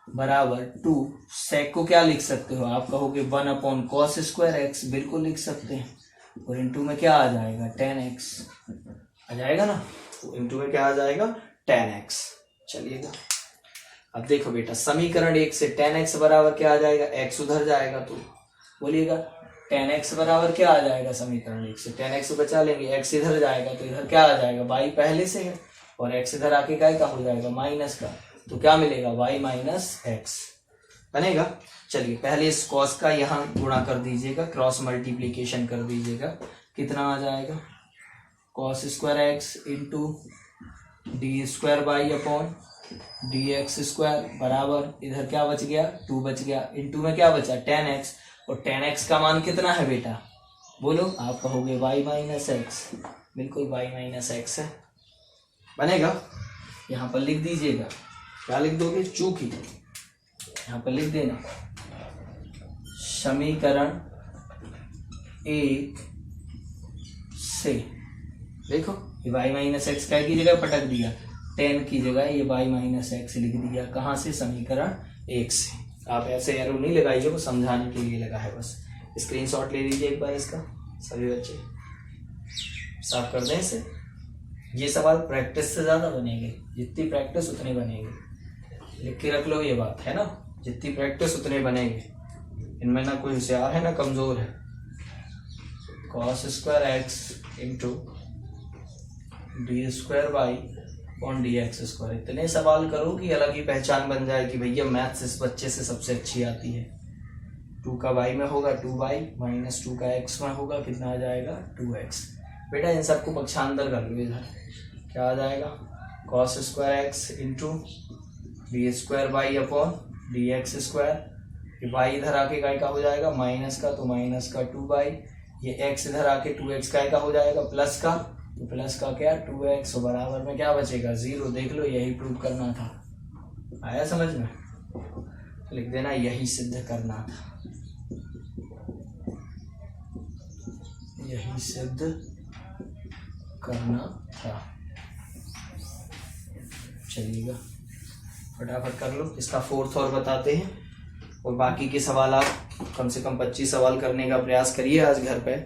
Speaker 1: बराबर 2 sec को क्या लिख सकते हो आप, कहोगे 1 अपॉन कॉस स्क्वायर एक्स, बिल्कुल लिख सकते हैं, और इंटू में क्या आ जाएगा 10x आ जाएगा ना, तो इंटू में क्या आ जाएगा 10x। चलिएगा अब देखो बेटा, समीकरण 1 से 10x बराबर क्या आ जाएगा, x उधर जाएगा तो बोलिएगा 10x बराबर क्या आ जाएगा, समीकरण 1 से 10x बचा लेंगे, x इधर जाएगा तो इधर क्या आ जाएगा, y पहले से है, और x इधर आके काय का हो जाएगा माइनस का, तो क्या मिलेगा y माइनस एक्स बनेगा। चलिए पहले इस cos का यहाँ गुणा कर दीजिएगा, क्रॉस मल्टीप्लीकेशन कर दीजिएगा, कितना आ जाएगा cos square x into d square by upon D x square बराबर, इधर क्या बच गया 2 बच गया, इंटू में क्या बचा 10x, और 10x का मान कितना है बेटा, बोलो, आप कहोगे y माइनस एक्स, बिल्कुल y माइनस एक्स है, बनेगा। यहाँ पर लिख दीजिएगा, क्या लिख दोगे, चूंकि यहाँ पर लिख देना समीकरण 1 से, देखो ये y माइनस एक्स क्या की जगह पटक दिया, 10 की जगह ये y माइनस एक्स लिख दिया, कहाँ से, समीकरण 1 से। आप ऐसे एरो नहीं लगाइए, वो समझाने के लिए लगा है, बस स्क्रीनशॉट ले लीजिए एक बार इसका, सभी बच्चे साफ कर दें इसे। ये सवाल प्रैक्टिस से ज्यादा बनेंगे, जितनी प्रैक्टिस उतने बनेंगे, लिख के रख लो ये बात है ना, जितनी प्रैक्टिस उतने बनेंगे, इनमें ना कोई होशियार है ना कमजोर है। cos square x into d square y upon D x square, इतने सवाल करो कि अलग ही पहचान बन जाए कि भैया मैथ्स इस बच्चे से सबसे अच्छी आती है। 2 का y में होगा 2y माइनस 2 का x में होगा, कितना आ जाएगा 2x। बेटा इन सबको पक्षांतर कर लो, इधर क्या आ जाएगा cos square x into d square y upon D x square, y इधर आके काय का हो जाएगा माइनस का, तो माइनस का 2y, ये x इधर आके 2x काय का हो जाएगा प्लस का, तो प्लस का क्या 2x, बराबर में क्या बचेगा 0। देख लो यही प्रूव करना था, आया समझ में, तो लिख देना यही सिद्ध करना था, यही सिद्ध करना था। चलिएगा फटाफट कर लो, इसका 4th और बताते हैं, और बाकी के सवाल आप कम से कम 25 सवाल करने का प्रयास करिए आज घर पे।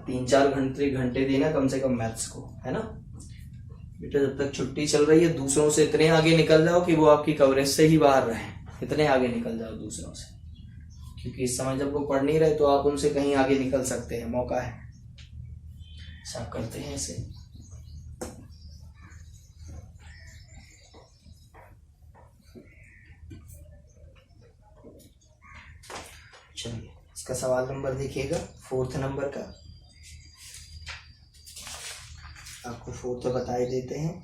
Speaker 1: 3-4 घंटे देना कम से कम मैथ्स को, है ना बेटा। जब तक छुट्टी चल रही है दूसरों से इतने आगे निकल जाओ कि वो आपकी कवरेज से ही बाहर रहे, इतने आगे निकल जाओ दूसरों से, क्योंकि इस समय जब वो पढ़ नहीं रहे तो आप उनसे कहीं आगे निकल सकते हैं, मौका है। साफ करते हैं इसे, चलिए इसका सवाल नंबर देखिएगा 4th नंबर का, आपको 4th बता ही देते हैं।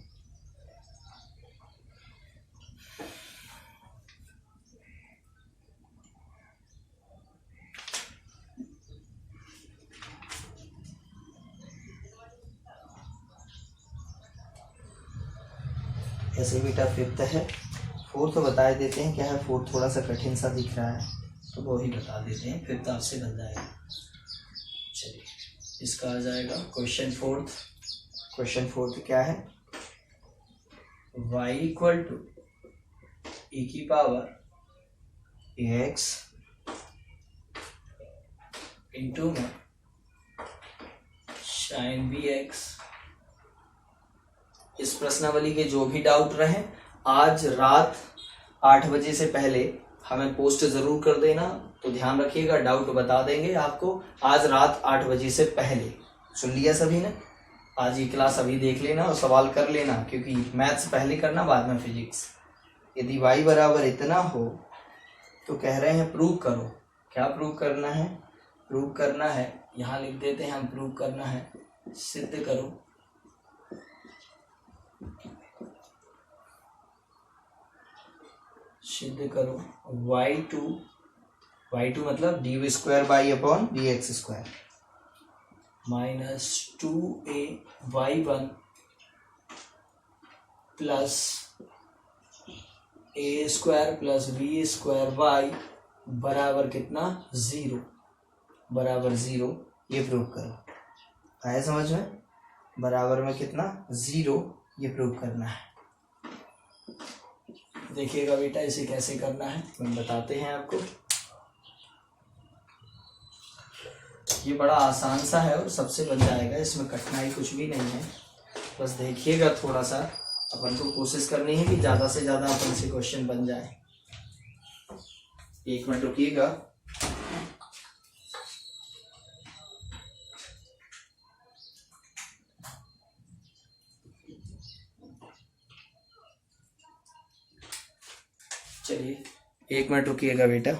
Speaker 1: ऐसे बेटा फिफ्थ है। फोर्थ बता देते हैं क्या है, फोर्थ थोड़ा सा कठिन सा दिख रहा है तो वो ही बता देते हैं, फिफ्थ आपसे बन जाएगा। चलिए इसका आ जाएगा क्वेश्चन फोर्थ। क्वेश्चन फोर्थ क्या है, y इक्वल टू e की पावर ax इंटू में साइन bx। इस प्रश्नावली के जो भी डाउट रहे आज रात 8 बजे से पहले हमें पोस्ट जरूर कर देना, तो ध्यान रखिएगा डाउट बता देंगे आपको आज रात 8 बजे से पहले। सुन लिया सभी ने, आज ये क्लास अभी देख लेना और सवाल कर लेना, क्योंकि मैथ्स पहले करना बाद में फिजिक्स। यदि y बराबर इतना हो तो कह रहे हैं प्रूव करो। क्या प्रूव करना है, प्रूव करना है, यहाँ लिख देते हैं हम, प्रूव करना है, सिद्ध करो सिद्ध करो y2 मतलब D square by upon D x square minus 2ay1 plus A square plus B square Y बराबर कितना 0 बराबर 0। ये प्रूव करो। आया समझ में, बराबर में कितना 0, ये प्रूव करना है। देखिएगा बेटा इसे कैसे करना है हम बताते हैं आपको। ये बड़ा आसान सा है और सबसे बन जाएगा, इसमें कठिनाई कुछ भी नहीं है। बस देखिएगा थोड़ा सा, अपन को कोशिश करनी है कि ज़्यादा से ज़्यादा अपन से क्वेश्चन बन जाए। 1 मिनट रुकिएगा। चलिए 1 मिनट रुकिएगा बेटा।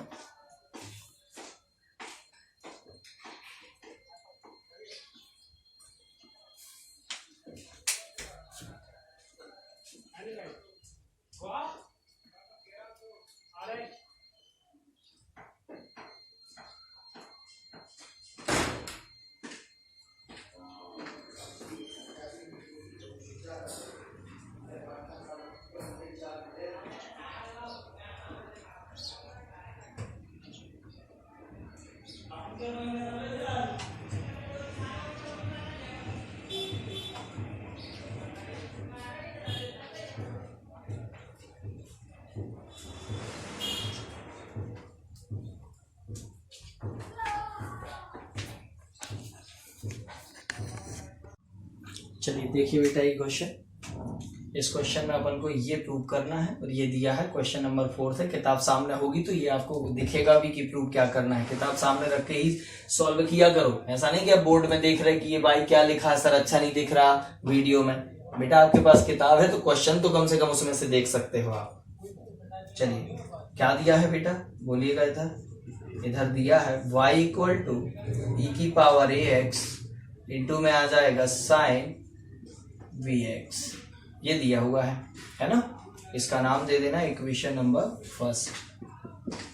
Speaker 1: चलिए देखिए बेटा ये क्वेश्चन, इस क्वेश्चन में अपन को ये प्रूव करना है और ये दिया है क्वेश्चन नंबर 4 है। किताब सामने होगी तो ये आपको दिखेगा भी कि प्रूव क्या करना है। किताब सामने रख के ही सॉल्व किया करो, ऐसा नहीं कि आप बोर्ड में देख रहे कि ये भाई क्या लिखा है सर अच्छा नहीं दिख रहा वीडियो में। बेटा आपके पास किताब है तो क्वेश्चन तो कम से कम उसमें से देख सकते हो आप। चलिए क्या दिया है बेटा बोलिएगा। इधर दिया है y इक्वल टू ई की पावर ax इंटू में आ जाएगा साइन vx, ये दिया हुआ है ना। इसका नाम दे देना इक्वेशन नंबर फर्स्ट।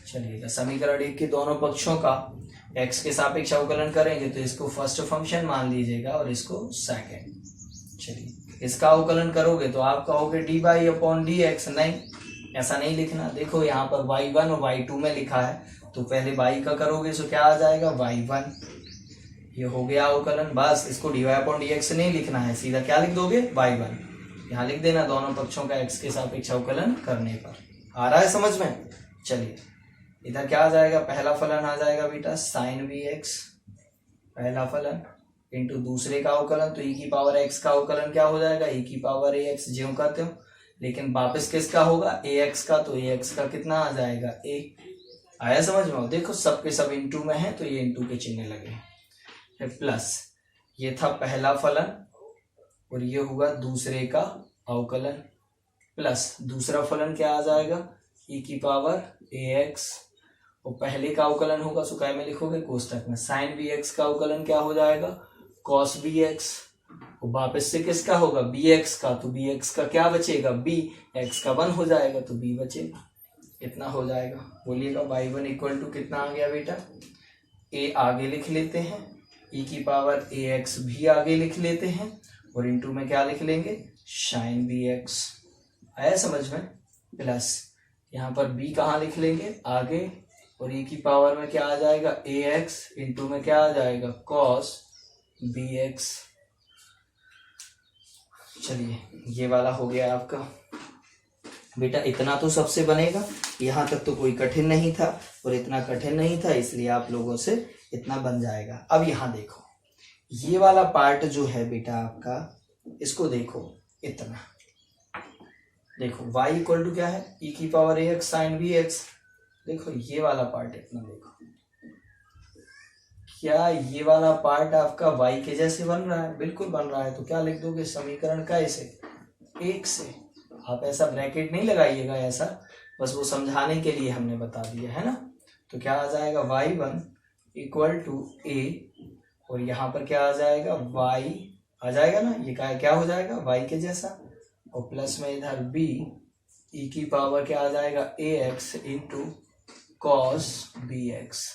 Speaker 1: चलिए समीकरण 1 के दोनों पक्षों का x के सापेक्ष अवकलन करेंगे तो इसको फर्स्ट फंक्शन मान लीजिएगा और इसको सेकंड। चलिए इसका अवकलन करोगे तो आप कहोगे D Y upon D X. नहीं, ऐसा नहीं लिखना। देखो यहाँ पर y1 और y2 में लिखा है तो पहले y का करोगे तो क्या आ जाएगा y1, ये हो गया अवकलन। बस इसको D Y upon D X नहीं लिखना है, सीधा क्या लिख दोगे y1। यहाँ लिख देना दोनों पक्षों का x के सापेक्ष अवकलन करने पर। आ रहा है समझ में। चलिए इधर क्या आ जाएगा, पहला फलन आ जाएगा बेटा साइन bx, पहला फलन इंटू दूसरे का अवकलन तो e की पावर x का अवकलन क्या हो जाएगा e की पावर ax ज्यों कहते हो, लेकिन वापस किसका होगा ax का, तो ax का कितना आ जाएगा a। आया समझ में। देखो सबके सब इंटू में है तो ये इंटू के चिन्ह लगे, फिर प्लस ये था पहला फलन और ये हुआ दूसरे का अवकलन, प्लस दूसरा फलन क्या आ जाएगा e की पावर ax और पहले का अवकलन होगा सो क्या में लिखोगे कोष्टक में। साइन bx का अवकलन क्या हो जाएगा cos bx और वापस से किसका होगा bx का, तो bx का क्या बचेगा b, x का 1 हो जाएगा तो b बचेगा। इतना हो जाएगा। बोलिएगा y1 इक्वल टू कितना आ गया बेटा, a आगे लिख लेते हैं, e की पावर ax भी आगे लिख लेते हैं और इंटू में क्या लिख लेंगे साइन bx। आया समझ में, प्लस यहाँ पर b कहाँ लिख लेंगे आगे, और e की पावर में क्या आ जाएगा ax, इंटू में क्या आ जाएगा cos bx। चलिए ये वाला हो गया आपका बेटा। इतना तो सबसे बनेगा, यहाँ तक तो कोई कठिन नहीं था और इतना कठिन नहीं था, इसलिए आप लोगों से इतना बन जाएगा। अब यहाँ देखो ये वाला पार्ट जो है बेटा आपका, इसको देखो इतना, देखो y इक्वल टू क्या है e की पावर ax साइन bx। देखो ये वाला पार्ट इतना देखो, क्या ये वाला पार्ट आपका y के जैसे बन रहा है? बिल्कुल बन रहा है। तो क्या लिख दोगे समीकरण का ऐसे 1 से, आप ऐसा ब्रैकेट नहीं लगाइएगा ऐसा, बस वो समझाने के लिए हमने बता दिया है ना। तो क्या आ जाएगा y1 इक्वल टू a, और यहाँ पर क्या आ जाएगा y आ जाएगा ना, ये क्या हो जाएगा y के जैसा, और प्लस में इधर b e की पावर क्या आ जाएगा ax इंटू कॉस bx।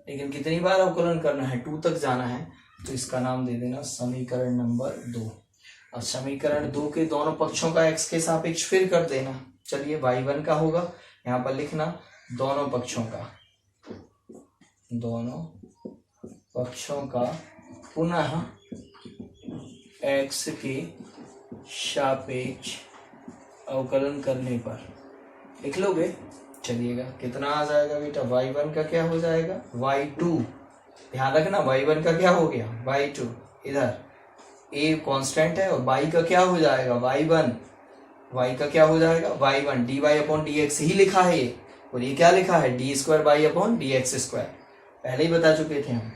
Speaker 1: लेकिन कितनी बार अवकलन करना है, 2 तक जाना है, तो इसका नाम दे देना समीकरण नंबर 2। और समीकरण 2 के दोनों पक्षों का x के सापेक्ष फिर कर देना। चलिए y1 का होगा, यहाँ पर लिखना दोनों पक्षों का पुनः x के सापेक्ष अवकलन करने पर लिख लोगे। चलिएगा कितना आ जाएगा बेटा, y1 का क्या हो जाएगा y2, ध्यान रखना y1 का क्या हो गया y2, इधर a कांस्टेंट है, और y का क्या हो जाएगा y1, y का क्या हो जाएगा y1 dy अपॉन dx ही लिखा है ये, और ये क्या लिखा है d square y upon dx square, पहले ही बता चुके थे हम।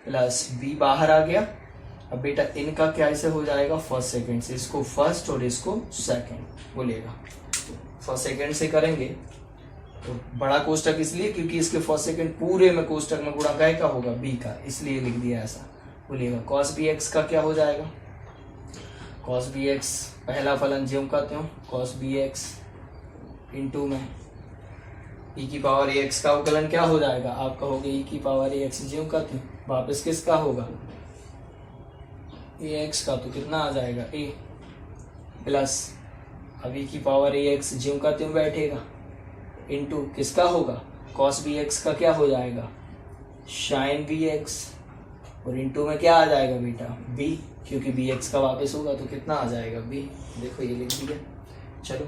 Speaker 1: प्लस b बाहर आ गया। अब बेटा इनका क्या ऐसे हो जाएगा फर्स्ट सेकंड से, इसको फर्स्ट और इसको सेकंड बोलिएगा। फर्स्ट सेकंड से करेंगे तो बड़ा कोष्टक इसलिए क्योंकि इसके फर्स्ट सेकंड पूरे में कोष्टक में गुणा काय का होगा b का, इसलिए लिख दिया ऐसा। बोलिएगा cos bx का क्या हो जाएगा, cos bx पहला फलन ज्यों का त्यों cos bx इंटू में e की पावर ax का अवकलन क्या हो जाएगा, आप कहोगे e की पावर ax ज्यों का त्यों, वापस किसका होगा ax का, तो कितना आ जाएगा a, प्लस अब e की पावर ax ज्यों का त्यों बैठेगा, इंटू किसका होगा cos bx का क्या हो जाएगा sin bx, और इंटू में क्या आ जाएगा बेटा b, क्योंकि bx का वापस होगा तो कितना आ जाएगा b। देखो ये लिख दिया। चलो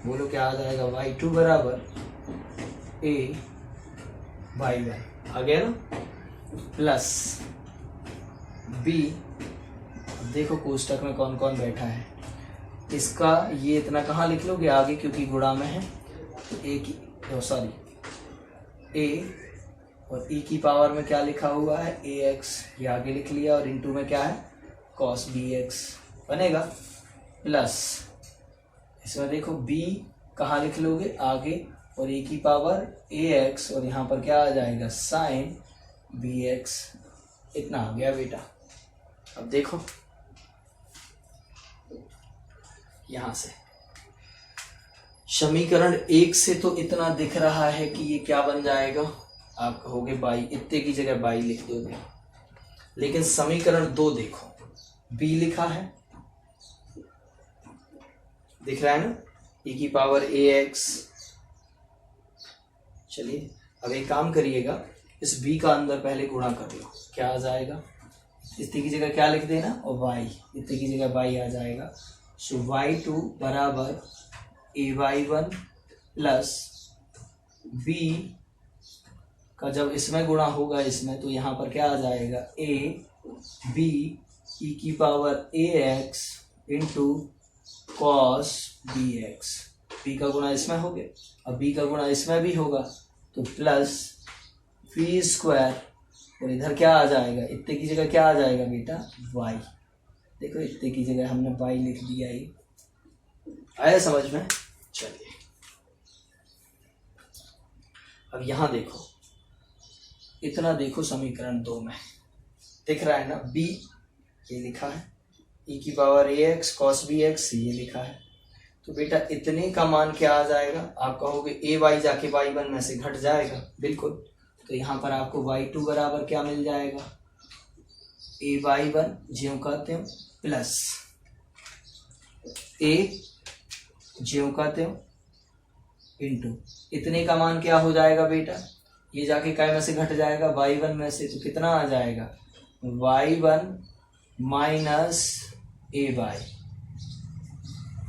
Speaker 1: बोलो क्या आ जाएगा y2 बराबर a y1 आ गया ना, प्लस b, देखो कोष्टक में कौन कौन बैठा है, इसका ये इतना कहाँ लिख लोगे आगे, क्योंकि गुणा में है ए की ए, और e की पावर में क्या लिखा हुआ है ax, ये आगे लिख लिया, और इंटू में क्या है cos bx बनेगा, प्लस इसमें देखो b कहाँ लिख लोगे आगे, और e की पावर ax, और यहाँ पर क्या आ जाएगा sin bx। इतना आ गया बेटा। अब देखो यहां से समीकरण 1 से तो इतना दिख रहा है कि ये क्या बन जाएगा, आप कहोगे बाई, इतने की जगह बाई लिख दोगे, लेकिन समीकरण 2 देखो b लिखा है, दिख रहा है ना e की पावर ax। चलिए अब एक काम करिएगा, इस b का अंदर पहले गुणा कर लो, क्या आ जाएगा, इतने की जगह क्या लिख देना, और y, इतने की जगह y आ जाएगा। सो y2 बराबर ay1 प्लस b का जब इसमें गुणा होगा इसमें, तो यहाँ पर क्या आ जाएगा a b e की power ax into cos bx। b का गुणा इसमें हो गया, अब b का गुणा इसमें भी होगा, तो प्लस b स्क्वायर, और इधर क्या आ जाएगा, इतने की जगह क्या आ जाएगा बेटा y। देखो इतने की जगह हमने y लिख दिया, ये आया समझ में। चलिए अब यहां देखो, इतना देखो समीकरण 2 में दिख रहा है ना, b ये लिखा है, e की पावर ax cos bx ये लिखा है, तो बेटा इतने का मान क्या आ जाएगा, आप कहोगे ay जाके y1 में से घट जाएगा, बिल्कुल। तो यहाँ पर आपको y2 बराबर क्या मिल जाएगा ay1 ज्यों का त्यों प्लस a, ज्यों का त्यों इंटू इतने का मान क्या हो जाएगा बेटा, ये जाके काय में से घट जाएगा, y1 में से, तो कितना आ जाएगा y1 माइनस ए वाई,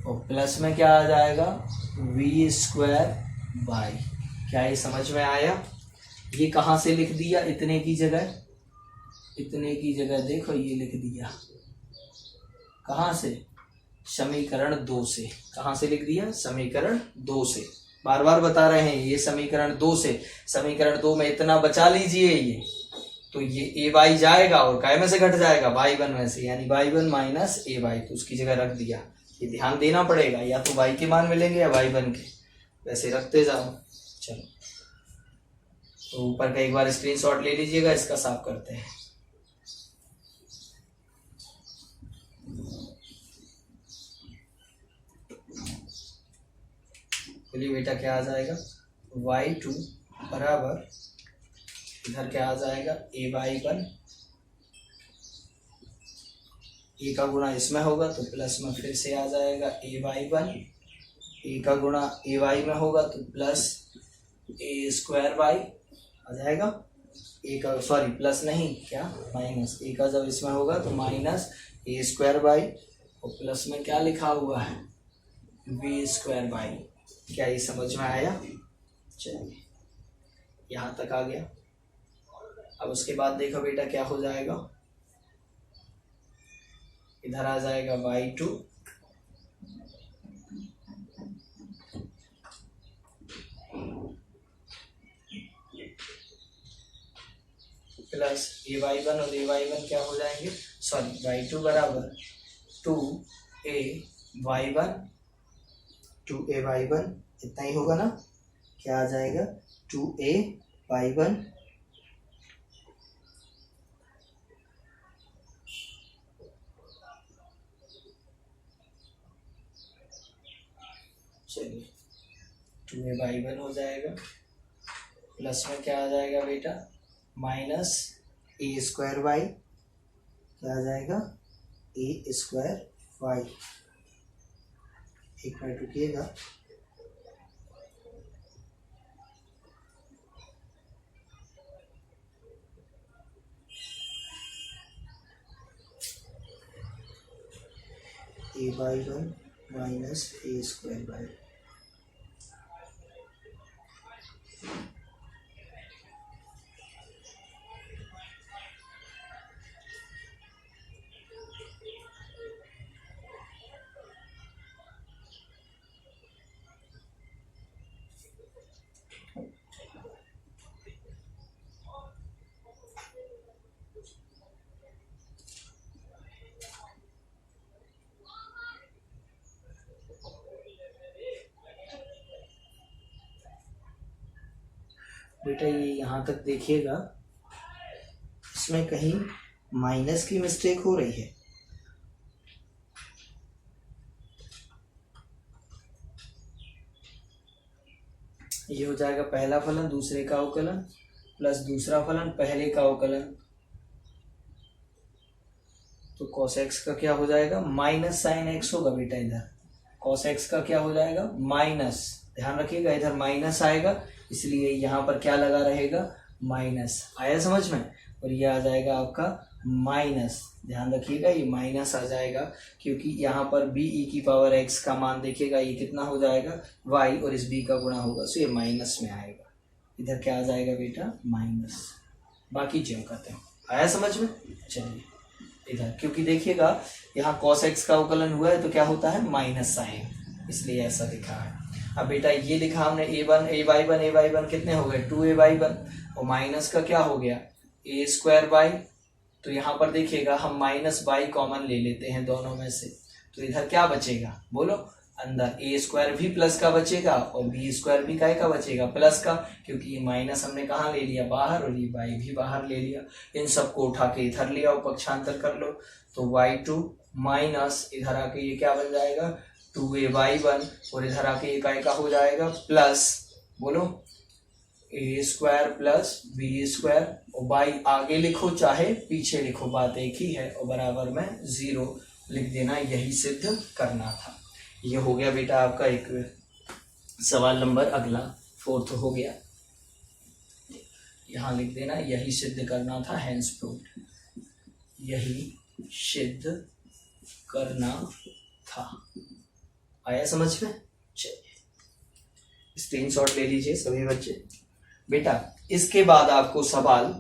Speaker 1: और प्लस में क्या आ जाएगा v स्क्वायर वाई। क्या ये समझ में आया? ये कहाँ से लिख दिया, इतने की जगह, इतने की जगह देखो ये लिख दिया, कहाँ से, समीकरण 2 से। कहाँ से लिख दिया, समीकरण 2 से। बार बार बता रहे हैं ये समीकरण 2 से। समीकरण 2 में इतना बचा लीजिए, ये तो ये ए वाई जाएगा और काय में से घट जाएगा y1 में से, यानी y1 माइनस ए वाई, तो उसकी जगह रख दिया। ये ध्यान देना पड़ेगा, या तो y के मान मिलेंगे या y1 के, वैसे रखते जाओ। चलो तो ऊपर का एक बार स्क्रीनशॉट ले लीजिएगा, इसका साफ करते हैं। बोलिए बेटा क्या आ जाएगा, y2 बराबर इधर क्या आ जाएगा ay1, ए का गुणा इसमें होगा तो प्लस में फिर से आ जाएगा ay1, ए का गुणा ay में होगा तो प्लस ए स्क्वायर वाई आ जाएगा, ए का सॉरी प्लस नहीं क्या माइनस, ए का जब इसमें होगा तो माइनस ए स्क्वायर वाई, और प्लस में क्या लिखा हुआ है बी स्क्वायर वाई। क्या ये समझ में आया? चलिए यहाँ तक आ गया। अब उसके बाद देखो बेटा क्या हो जाएगा, इधर आ जाएगा y2 प्लस ay1, और ay1 क्या हो जाएंगे, सॉरी y2 बराबर 2ay1, 2ay1 इतना ही होगा ना, क्या आ जाएगा 2ay1 चलिए 2ay1 हो जाएगा, प्लस में क्या आ जाएगा बेटा माइनस ए स्क्वायर वाई, क्या आ जाएगा ए स्क्वायर वाई। एक मिनट रुकिएगा, ay1 माइनस ए स्क्वायर वाई। बेटा ये यहाँ तक देखिएगा, इसमें कहीं माइनस की मिस्टेक हो रही है। ये हो जाएगा पहला फलन दूसरे का अवकलन प्लस दूसरा फलन पहले का अवकलन, तो cos x का क्या हो जाएगा माइनस साइन x होगा बेटा, इधर cos x का क्या हो जाएगा माइनस, ध्यान रखिएगा इधर माइनस आएगा, इसलिए यहाँ पर क्या लगा रहेगा माइनस। आया समझ में? और ये आ जाएगा आपका माइनस, ध्यान रखिएगा ये माइनस आ जाएगा, क्योंकि यहाँ पर b e की पावर x का मान देखिएगा ये कितना हो जाएगा y, और इस b का गुणा होगा तो ये माइनस में आएगा। इधर क्या आ जाएगा बेटा माइनस, बाकी ज्यों करते हैं। आया समझ में? चलिए इधर क्योंकि देखिएगा यहाँ cos x का अवकलन हुआ है तो क्या होता है माइनस साइन, इसलिए ऐसा लिखा है। अब बेटा ये लिखा हमने ay1 कितने हो गए 2ay1, और माइनस का क्या हो गया ए स्क्वायर वाई, तो यहाँ पर देखिएगा हम माइनस वाई कॉमन ले लेते हैं दोनों में से, तो इधर क्या बचेगा बोलो, अंदर ए स्क्वायर भी प्लस का बचेगा और बी स्क्वायर भी काय का बचेगा प्लस का, क्योंकि ये माइनस हमने कहाँ ले लिया बाहर, और ये वाई भी बाहर ले लिया। इन सबको उठा के इधर ले आओ, पक्षांतर कर लो, तो y2 माइनस इधर आके ये क्या बन जाएगा 2ay1, और इधर आके ये काय का हो जाएगा प्लस, बोलो ए स्क्वायर प्लस बी स्क्वायर, और बाई आगे लिखो चाहे पीछे लिखो बात एक ही है, और बराबर में 0 लिख देना, यही सिद्ध करना था। ये हो गया बेटा आपका एक सवाल नंबर। अगला 4th हो गया, यहां लिख देना, यही सिद्ध करना था, हेंस प्रूव्ड, यही सिद्ध करना था। आया समझ में? चलिए स्क्रीनशॉट ले लीजिए सभी बच्चे। बेटा इसके बाद आपको सवाल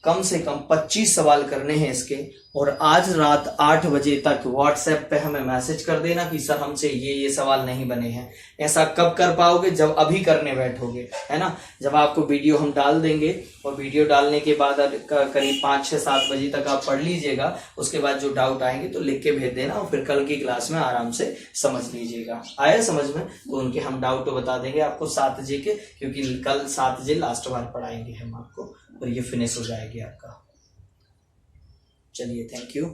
Speaker 1: कम से कम 25 सवाल करने हैं इसके, और आज रात 8 बजे तक व्हाट्सएप पे हमें मैसेज कर देना कि सर हमसे ये सवाल नहीं बने हैं। ऐसा कब कर पाओगे? जब अभी करने बैठोगे, है ना। जब आपको वीडियो हम डाल देंगे, और वीडियो डालने के बाद करीब 5, 6, 7 बजे तक आप पढ़ लीजिएगा। उसके बाद जो डाउट आएंगे तो लिख के भेज देना, और फिर कल की क्लास में आराम से समझ लीजिएगा। आया समझ में? तो उनके हम डाउट बता देंगे आपको 7 जे के, क्योंकि कल 7 जे लास्ट बार पढ़ाएंगे हम आपको, और ये फिनिश हो जाएगी आपका। चलिए, थैंक यू।